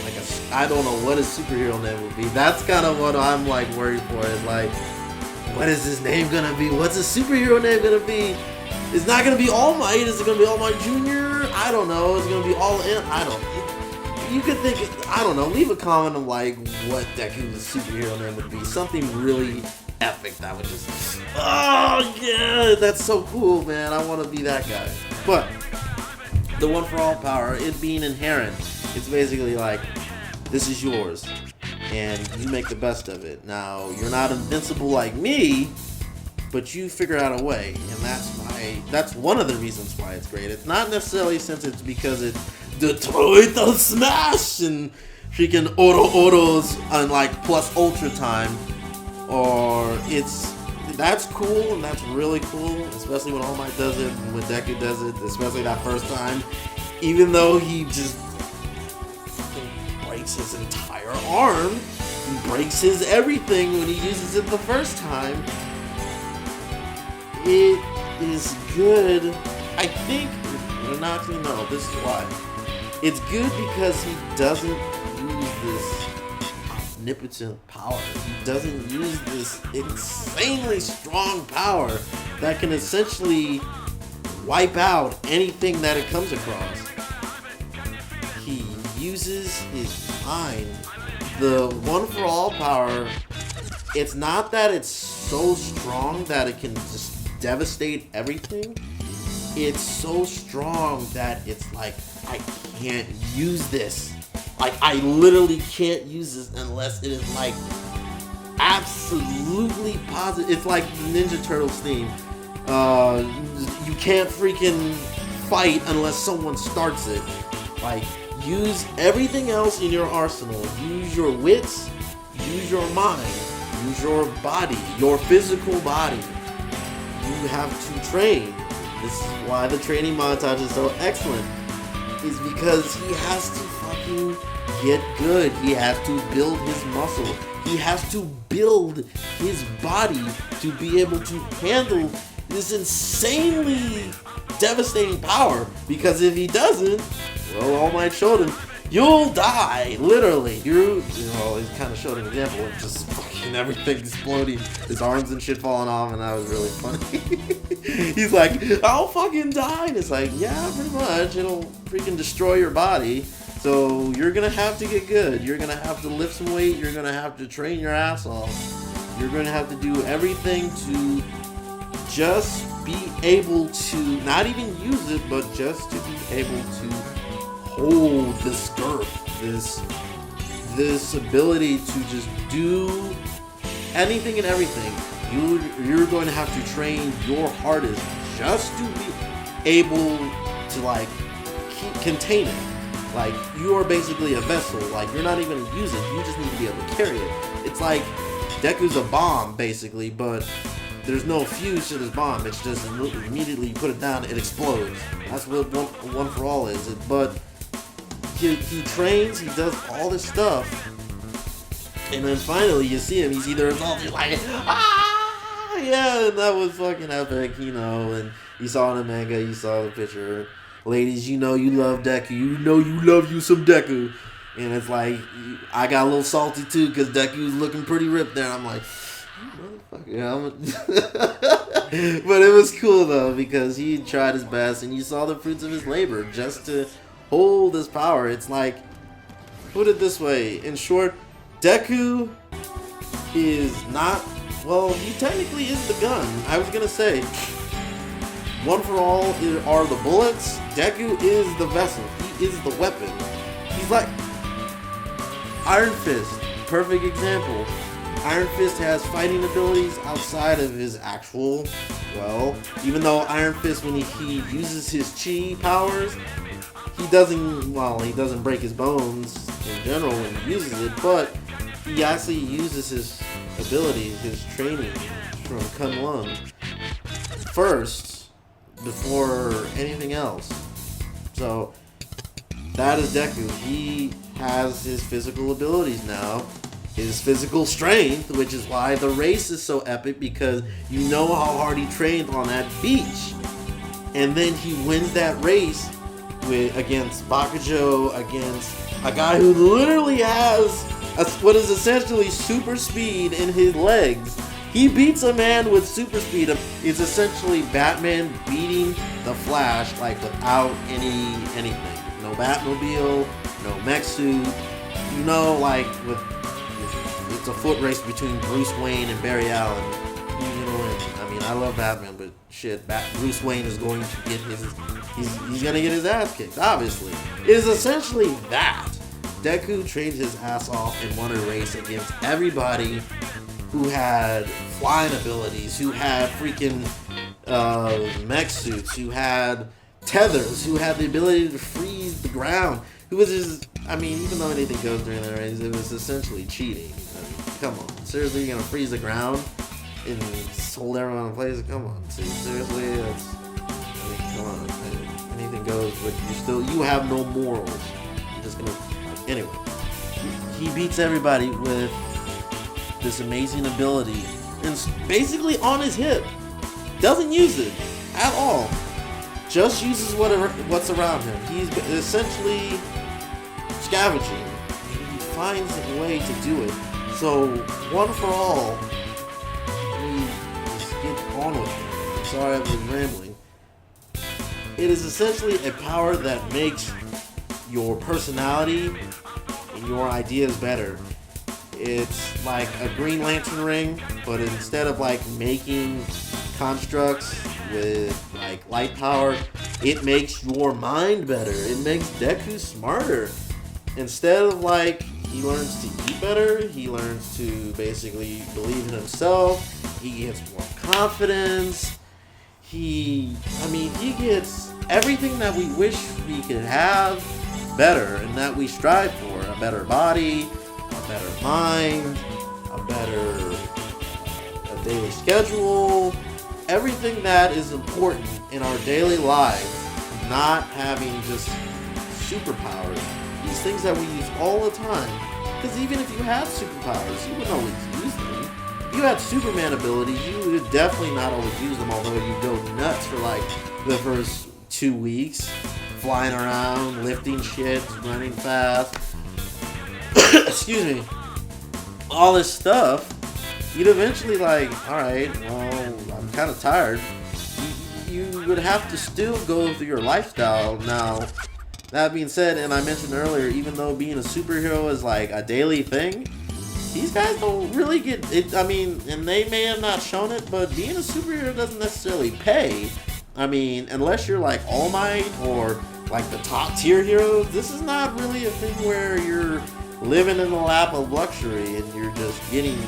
like I don't know what his superhero name would be. That's kind of what I'm like worried for. Is like, what is his name gonna be? What's his superhero name gonna be? It's not gonna be All Might. Is it gonna be All Might Jr.? I don't know. It's gonna be All In. I don't. You could think. I don't know. Leave a comment on like what Deku's superhero name would be. Something really epic that would just. Oh yeah, that's so cool, man. I want to be that guy. But the one for all power, it being inherent, it's basically like, this is yours, and you make the best of it. Now, you're not invincible like me, but you figure out a way, and that's my why. That's one of the reasons why it's great. It's not necessarily since it's because it's Detroit Smash and freaking Oros on like plus ultra time, or that's cool and that's really cool, especially when All Might does it and when Deku does it, especially that first time. Even though he just breaks his entire arm, he breaks his everything when he uses it the first time. It is good. I think, actually, no, this is why. It's good because he doesn't use this omnipotent power. He doesn't use this insanely strong power that can essentially wipe out anything that it comes across. He uses his mind. The One for All power, it's not that it's so strong that it can just devastate everything. It's so strong that it's like, I can't use this. Like, I literally can't use this unless it is like absolutely positive. It's like the Ninja Turtles theme. You can't freaking fight unless someone starts it. Like, use everything else in your arsenal. Use your wits, use your mind, use your body, your physical body. You have to train. This is why the training montage is so excellent. Is because he has to fucking get good. He has to build his muscle. He has to build his body to be able to handle this insanely devastating power. Because if he doesn't, well, All Might showed him, you'll die, literally. He's kind of showed an example of just fucking everything exploding, his arms and shit falling off, and that was really funny. He's like, I'll fucking die, and it's like, yeah, pretty much. It'll freaking destroy your body. So you're gonna have to get good. You're gonna have to lift some weight. You're gonna have to train your ass off. You're gonna have to do everything to just be able to not even use it, but just to be able to hold this girth, this ability to just do anything and everything. You're going to have to train your hardest just to be able to like contain it. Like, you are basically a vessel. Like, you're not even gonna use it. You just need to be able to carry it. It's like Deku's a bomb basically, but there's no fuse to this bomb. It's just immediately you put it down, it explodes. That's what one for all is. But he trains, he does all this stuff, and then finally you see him, he's either exalted like, ah, yeah, and that was fucking epic, and you saw in the manga, you saw the picture. Ladies, you love Deku, you love you some Deku, and it's like, I got a little salty too, because Deku's looking pretty ripped there, and I'm like, motherfucker, but it was cool though, because he tried his best, and you saw the fruits of his labor, just to hold this power. It's like, put it this way, in short, Deku is not, well, he technically is the gun. I was gonna say, One for All are the bullets, Deku is the vessel, he is the weapon. He's like Iron Fist, perfect example. Iron Fist has fighting abilities outside of his actual, well, even though Iron Fist, when he uses his chi powers, he doesn't break his bones in general when he uses it, but he actually uses his abilities, his training from Kunlun first, before anything else. So, that is Deku. He has his physical abilities now, his physical strength, which is why the race is so epic, because you know how hard he trained on that beach. And then he wins that race against Bakujo, against a guy who literally has what is essentially super speed in his legs. He beats a man with super speed. It's essentially Batman beating the Flash, like, without anything. No Batmobile, no mech suit. Like, it's a foot race between Bruce Wayne and Barry Allen. Who's gonna win? I mean, I love Batman, but shit, Bruce Wayne is going to get he's gonna get his ass kicked, obviously. It is essentially that. Deku trained his ass off and won a race against everybody who had flying abilities, who had freaking mech suits, who had tethers, who had the ability to freeze the ground, who was just, I mean, even though anything goes during the race, it was essentially cheating. I mean, come on. Seriously, you're going to freeze the ground and just hold everyone in place? Come on. Seriously? That's, I mean, come on. Anything goes, but you have no morals. You're just going to, anyway. He beats everybody with this amazing ability and basically on his hip. Doesn't use it at all. Just uses what's around him. He's essentially scavenging. He finds a way to do it. So, one for all, we just get on with it. I'm sorry I've been rambling. It is essentially a power that makes your personality and your ideas better. It's like a Green Lantern ring, but instead of like making constructs with like light power, it makes your mind better. It makes Deku smarter. Instead of like he learns to eat better, he learns to basically believe in himself. He gets more confidence. He gets everything that we wish we could have better and that we strive for. A better body, a better mind, a daily schedule, everything that is important in our daily lives, not having just superpowers, these things that we use all the time. Because even if you had superpowers, you wouldn't always use them. If you had Superman abilities, you would definitely not always use them, although you go nuts for like the first 2 weeks, flying around, lifting shit, running fast. Excuse me. All this stuff, you'd eventually like, alright, well, I'm kind of tired. You would have to still go through your lifestyle. Now, that being said, and I mentioned earlier, even though being a superhero is like a daily thing, these guys don't really get it. I mean, and they may have not shown it, but being a superhero doesn't necessarily pay. I mean, unless you're like All Might or like the top tier heroes, this is not really a thing where you're living in the lap of luxury and you're just getting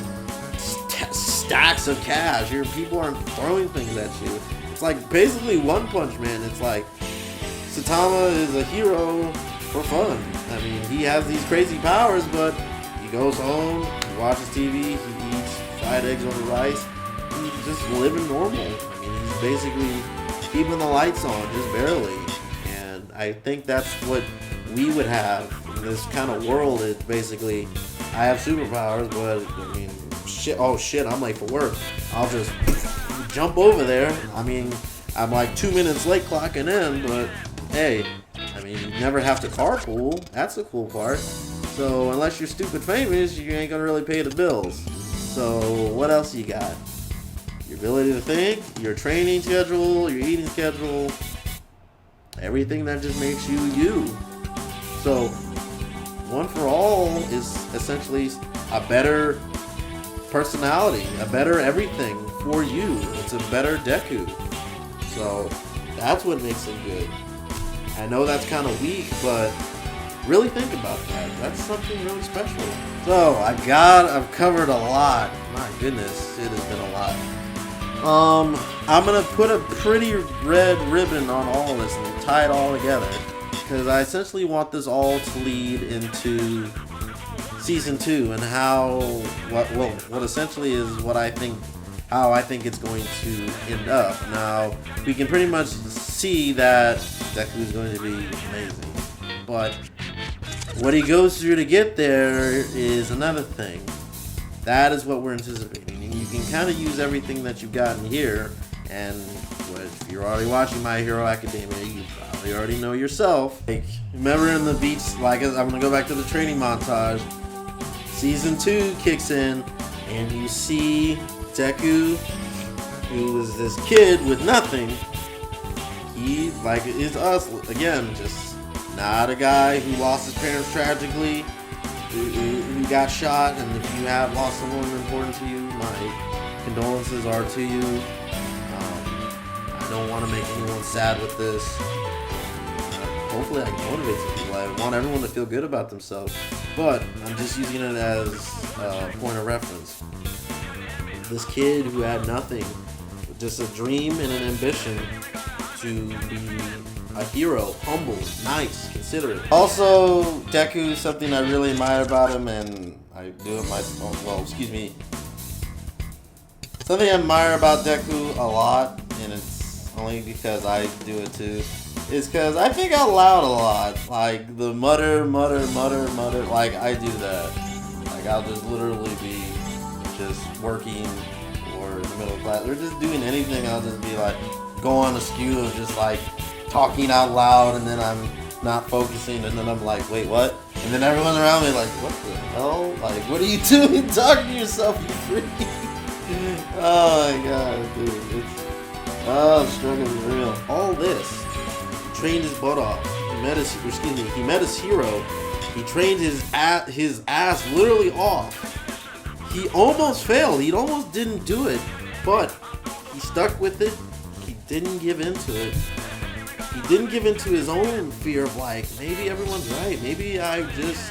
stacks of cash. People aren't throwing things at you. It's like basically One Punch Man. It's like Saitama is a hero for fun. I mean, he has these crazy powers, but he goes home, he watches TV, he eats fried eggs over rice. He's just living normal. I mean, he's basically keeping the lights on, just barely. And I think that's what we would have in this kind of world. Is basically, I have superpowers, but I mean, shit, I'm late for work. I'll just jump over there. I mean, I'm like 2 minutes late clocking in, but hey, I mean, you never have to carpool. That's the cool part. So unless you're stupid famous, you ain't gonna really pay the bills. So what else you got? Your ability to think, your training schedule, your eating schedule, everything that just makes you you. So One for All is essentially a better personality, a better everything for you. It's a better Deku. So that's what makes him good. I know that's kind of weak, but really think about that. That's something really special. So I've covered a lot. My goodness, it has been a lot. I'm gonna put a pretty red ribbon on all of this and tie it all together, because I essentially want this all to lead into season 2 and what essentially is how I think it's going to end up. Now, we can pretty much see that Deku is going to be amazing, but what he goes through to get there is another thing. That is what we're anticipating, and you can kind of use everything that you've gotten here. And if you're already watching My Hero Academia, you probably already know yourself. Like, remember in the beach, like I'm gonna go back to the training montage. Season 2 kicks in, and you see Deku, who was this kid with nothing. He, like, is us again, just not a guy who lost his parents tragically, who got shot. And if you have lost someone important to you, my condolences are to you. I don't want to make anyone sad with this. Hopefully I can motivate some people. I want everyone to feel good about themselves. But I'm just using it as a point of reference. This kid who had nothing just a dream and an ambition to be a hero, humble, nice, considerate. Also, Deku, something I really admire about him, and I do it myself. Well, excuse me. Something I admire about Deku a lot, and it's only because I do it too, is because I think out loud a lot. Like the mutter, like I do that. Like I'll just literally be just working or in the middle of class or just doing anything. I'll just be like, go on a skew of just like talking out loud, and then I'm not focusing, and then I'm like, wait, what? And then everyone around me like, what the hell? Like, what are you doing talking to yourself, you freak? Oh my god, dude. The struggle is real. All this, he trained his butt off. He met his hero. He trained his ass literally off. He almost failed. He almost didn't do it, but he stuck with it. He didn't give into it. He didn't give into his own fear of like, maybe everyone's right. Maybe I'm just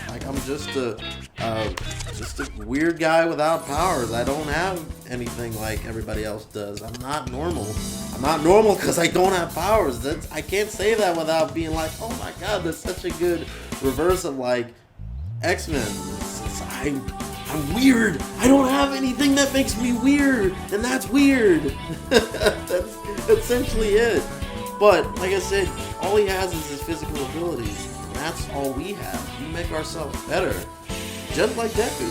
a weird guy without powers. I don't have anything like everybody else does. I'm not normal. I'm not normal because I don't have powers. I can't say that without being like, oh my god, that's such a good reverse of like X-Men. I'm weird. I don't have anything that makes me weird, and that's weird. That's essentially it. But like I said, all he has is his physical abilities. And that's all we have. We make ourselves better. Just like Deku.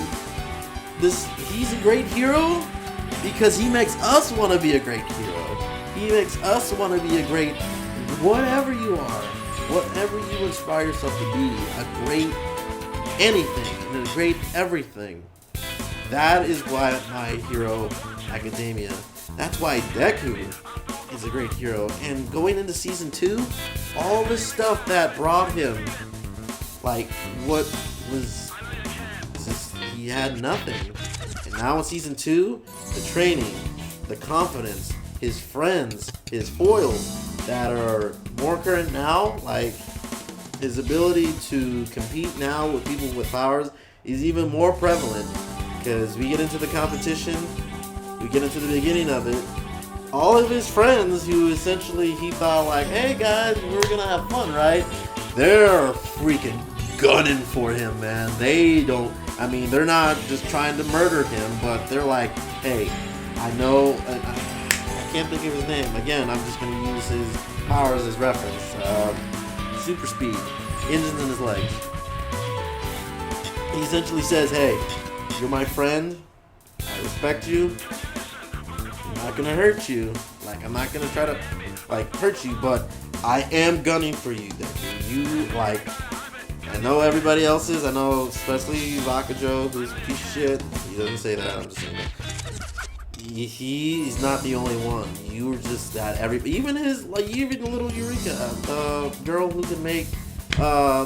He's a great hero because he makes us want to be a great hero. He makes us want to be a great whatever you are. Whatever you inspire yourself to be. A great anything and a great everything. That is why My Hero Academia. That's why Deku is a great hero. And going into season 2, all the stuff that brought him, like what was, he had nothing. And now in season 2, the training, the confidence, his friends, his foils that are more current now, like his ability to compete now with people with powers is even more prevalent. Because we get into the competition, we get into the beginning of it, all of his friends who essentially he thought like, hey guys, we're gonna have fun, right? They're freaking gunning for him, man. They're not just trying to murder him, but they're like, hey, I know, I can't think of his name. Again, I'm just gonna use his powers as reference. Super speed, engines in his legs. He essentially says, hey, you're my friend, I respect you, I'm not gonna hurt you, like I'm not gonna try to like hurt you, but I am gunning for you, Deku. You like, I know everybody else is, I know especially Bakujo, who's a piece of shit, he doesn't say that, I'm just saying that. He's not the only one. You were just that even the little Eureka, the girl who can make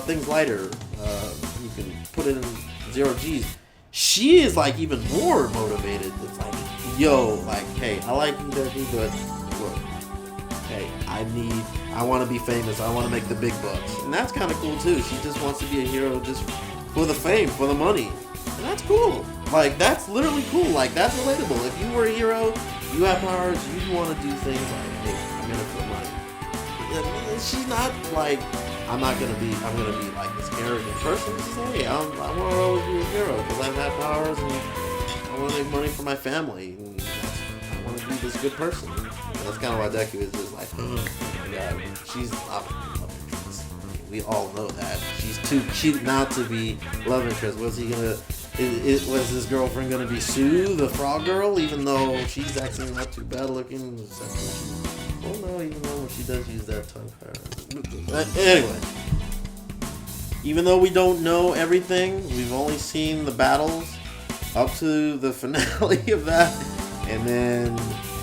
things lighter, you can put it in 0 G's. She is like even more motivated. It's like, yo, like, hey, I like you, Deku, but look, hey, I want to be famous. I want to make the big bucks, and that's kind of cool too. She just wants to be a hero just for the fame, for the money, and that's cool. Like that's literally cool. Like that's relatable. If you were a hero, you have powers, you'd want to do things like, hey, I'm gonna put money. She's not like, I'm gonna be like this arrogant person. She's like, hey, I want to always be a hero because I've had powers and I want to make money for my family. And I want to be this good person. And that's kind of why Deku is just like, oh my god, she's not love interest. We all know that. She's too cute not to be love interest. Was was his girlfriend gonna be Sue, the frog girl, even though she's actually not too bad looking? Well, no, even though she does use that tongue power. Anyway, even though we don't know everything, we've only seen the battles up to the finale of that, and then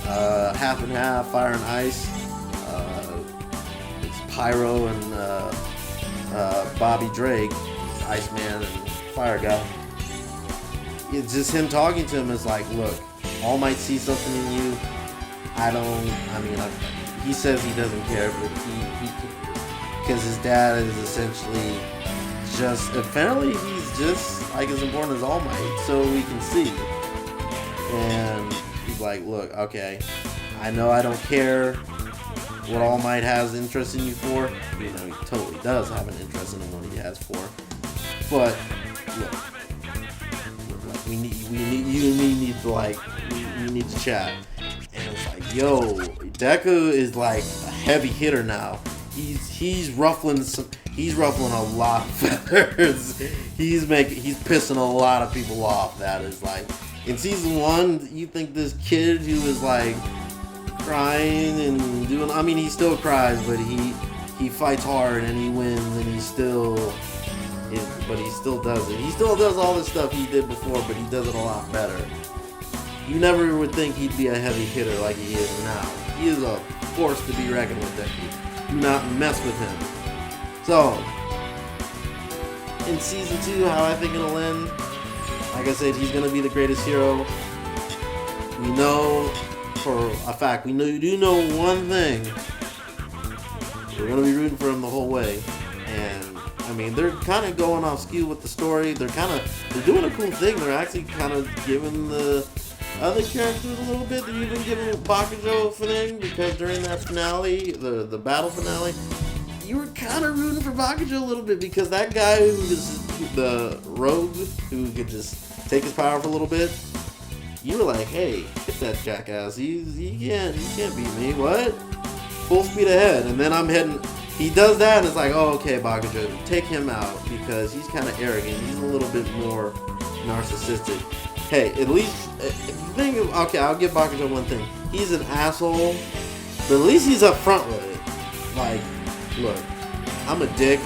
half and half, fire and ice. It's Pyro and Bobby Drake, Iceman and Fire Guy. It's just him talking to him is like, look, All Might see something in you. He says he doesn't care, but he because his dad is essentially apparently he's just like as important as All Might, so we can see. And he's like, look, okay, I know I don't care what All Might has interest in you for. You know, he totally does have an interest in what he has for. But look, we need to chat. And it's like, yo, Deku is like a heavy hitter now. He's ruffling a lot of feathers. He's pissing a lot of people off. That is like, in season 1, you think this kid who was like crying and doing, I mean, he still cries, but he fights hard and he wins, and he still does it. He still does all the stuff he did before, but he does it a lot better. You never would think he'd be a heavy hitter like he is now. He is a force to be reckoned with, Deku. Do not mess with him. So, in season 2, how I think it'll end, like I said, he's gonna be the greatest hero. We know for a fact, we do know one thing. We're gonna be rooting for him the whole way. And I mean, they're kind of going off skew with the story. They're doing a cool thing. They're actually kind of giving the other characters a little bit. They're even giving Bakugo a thing, because during that finale, the battle finale, you were kind of rooting for Bakugo a little bit, because that guy who was the rogue who could just take his power for a little bit, you were like, hey, hit that jackass. He can't beat me. What? Full speed ahead. And then he does that, and it's like, oh, okay, Bakugo, take him out, because he's kind of arrogant. He's a little bit more narcissistic. Hey, at least, okay, I'll give Bakugo one thing. He's an asshole, but at least he's up front with it. Like, look, I'm a dick,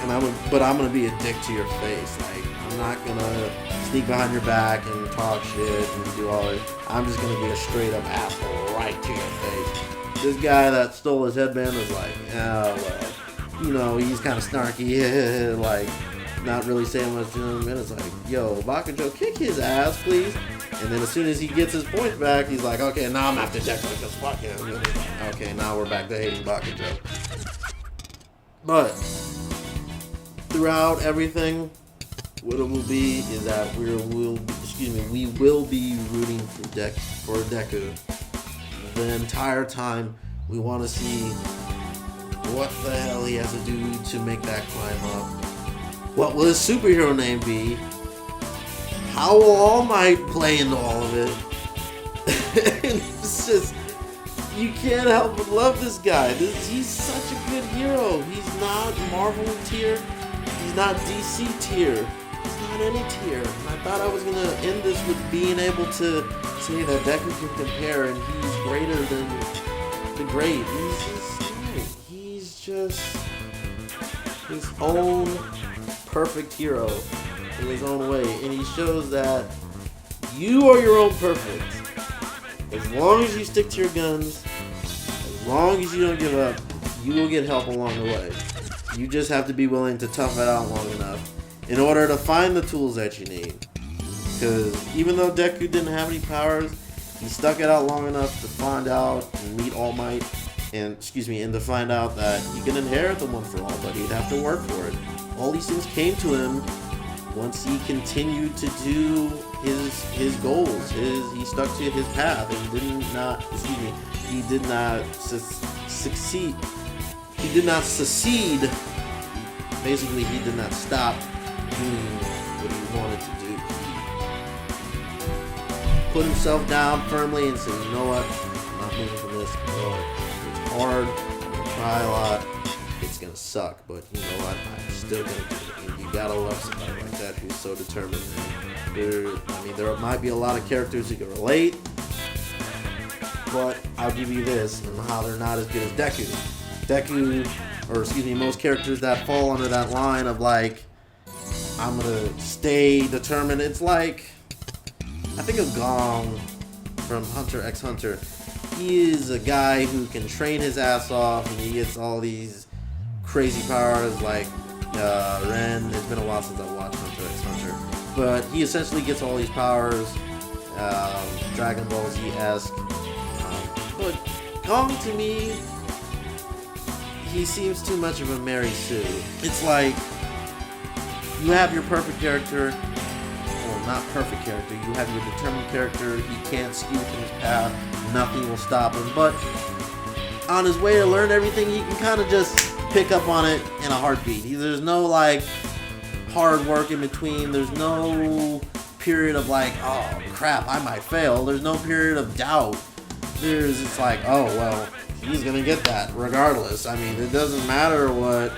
but I'm gonna be a dick to your face. Like, I'm not gonna sneak behind your back and talk shit and do all this. I'm just gonna be a straight up asshole right to your face. This guy that stole his headband was like, oh, well, you know, he's kind of snarky, like, not really saying much to him, and it's like, yo, Bakugo, kick his ass, please. And then as soon as he gets his points back, he's like, okay, now I'm after Deku because fuck him. Okay, now we're back to hating Bakugo. But throughout everything, what it will be is that we will be rooting for Deku the entire time. We want to see what the hell he has to do to make that climb up. What will his superhero name be? How will All Might play into all of it? It's just, you can't help but love this guy. He's such a good hero. He's not Marvel tier. He's not DC tier. He's not any tier. And I thought I was going to end this with being able to say that Deku can compare and he's greater than the great. He's just his own perfect hero in his own way, and he shows that you are your own perfect. As long as you stick to your guns, as long as you don't give up, you will get help along the way. You just have to be willing to tough it out long enough in order to find the tools that you need. Because even though Deku didn't have any powers, he stuck it out long enough to find out and meet All Might, and to find out that he can inherit the One for All, but he'd have to work for it. All these things came to him once he continued to do his goals. He stuck to his path and he did not succeed. He did not secede. Basically, he did not stop doing what he wanted to do. He put himself down firmly and said, you know what? I'm not moving from this. It's hard. I'm going to try a lot. It's going to suck, but you know what? I'm still going to do it. And you got to love somebody like that who's so determined. There might be a lot of characters who can relate, but I'll give you this, and how they're not as good as Deku. Most characters that fall under that line of like, I'm gonna stay determined. It's like, I think of Gong from Hunter x Hunter. He is a guy who can train his ass off, and he gets all these crazy powers like Ren. It's been a while since I watched Hunter x Hunter, but he essentially gets all these powers, Dragon Ball Z-esque. But Gong, to me, he seems too much of a Mary Sue. It's like, you have your perfect character, not perfect character. You have your determined character. He can't skew from his path. Nothing will stop him. But on his way to learn everything, he can kind of just pick up on it in a heartbeat. There's no like hard work in between. There's no period of like, oh crap, I might fail. There's no period of doubt. It's like, oh well, he's gonna get that regardless. I mean, it doesn't matter what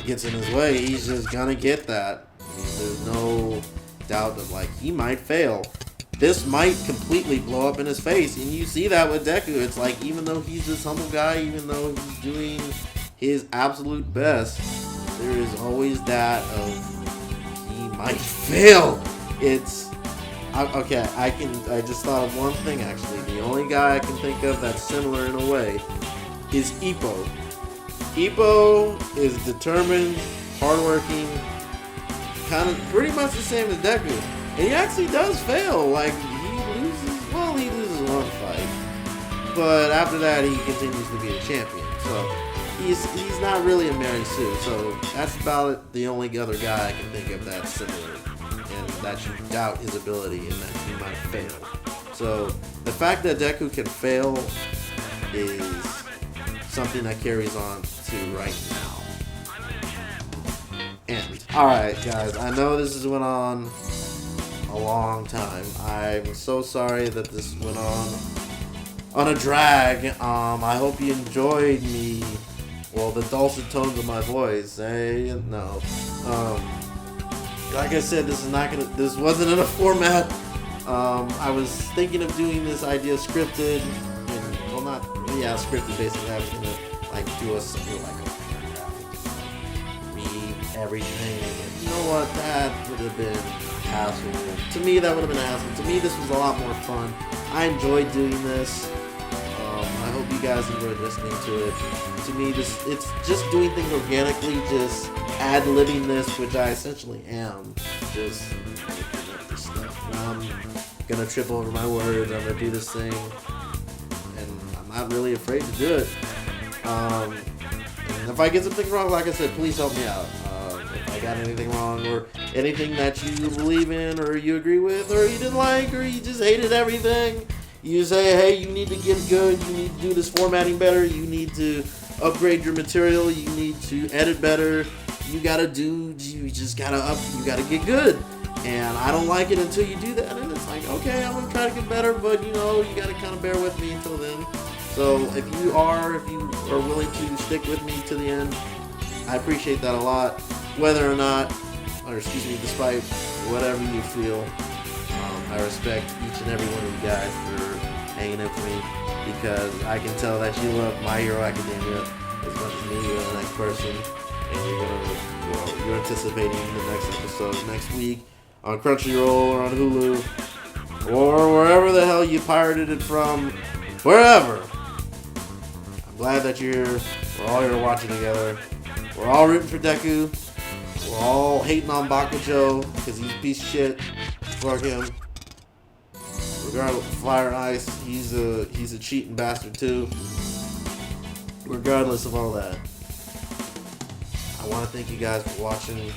gets in his way. He's just gonna get that. I mean, there's no doubt of like he might fail. This might completely blow up in his face, and you see that with Deku. It's like, even though he's this humble guy, even though he's doing his absolute best, there is always that of he might fail. It's okay. I just thought of one thing actually. The only guy I can think of that's similar in a way is Ippo. Ippo is determined, hardworking, kind of pretty much the same as Deku. And he actually does fail. Like, he loses one fight. But after that, he continues to be a champion. So, he's not really a Mary Sue. So, that's about the only other guy I can think of that's similar. And that you doubt his ability and that he might fail. So, the fact that Deku can fail is something that carries on to right now. And, alright guys, I know this has went on a long time. I'm so sorry that this went on a drag. I hope you enjoyed me. Well, the dulcet tones of my voice. No. Like I said, this wasn't in a format. I was thinking of doing this idea scripted, and well, not scripted. Basically, I was gonna like do a read everything. And you know what? That would have been hassle. To me, that would have been a hassle. To me, this was a lot more fun. I enjoyed doing this. I hope you guys enjoyed listening to it. To me, it's just doing things organically, just ad-libbing this, which I essentially am. Just looking at this stuff. I'm gonna trip over my words. I'm gonna do this thing, and I'm not really afraid to do it. And if I get something wrong, like I said, please help me out. If I got anything wrong, or anything that you believe in, or you agree with, or you didn't like, or you just hated everything, you say, hey, you need to get good, you need to do this formatting better, you need to upgrade your material, you need to edit better, you gotta get good. And I don't like it until you do that, and it's like, okay, I'm gonna try to get better, but you gotta kind of bear with me until then. So if you are willing to stick with me to the end, I appreciate that a lot. Despite whatever you feel, I respect each and every one of you guys for hanging in for me, because I can tell that you love My Hero Academia as much as me or the next person, and you're anticipating the next episode next week on Crunchyroll or on Hulu or wherever the hell you pirated it from, wherever. I'm glad that we're all here watching together. We're all rooting for Deku. We're all hating on Bakujo because he's a piece of shit. Fuck him. Regardless of Fire and Ice, he's a cheating bastard too. Regardless of all that, I want to thank you guys for watching.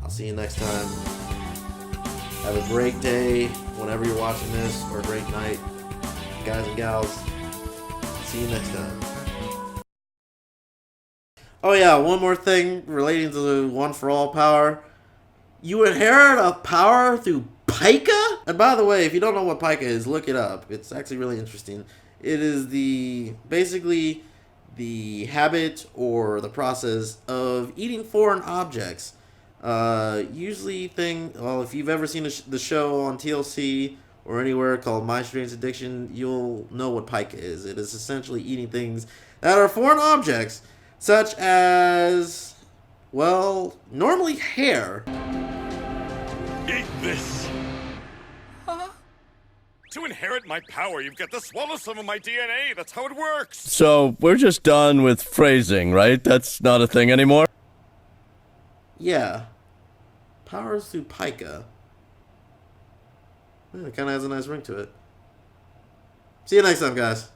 I'll see you next time. Have a great day whenever you're watching this, or a great night, guys and gals. See you next time. Oh yeah, one more thing relating to the One for All power. You inherit a power through Pica? And by the way, if you don't know what Pica is, look it up. It's actually really interesting. It is basically the habit or the process of eating foreign objects. Usually if you've ever seen the show on TLC or anywhere called My Strange Addiction, you'll know what Pica is. It is essentially eating things that are foreign objects, such as, well, normally hair. Eat this! Huh? To inherit my power, you've got to swallow some of my DNA. That's how it works. So, we're just done with phrasing, right? That's not a thing anymore? Yeah. Powers through Pica. Yeah, it kind of has a nice ring to it. See you next time, guys.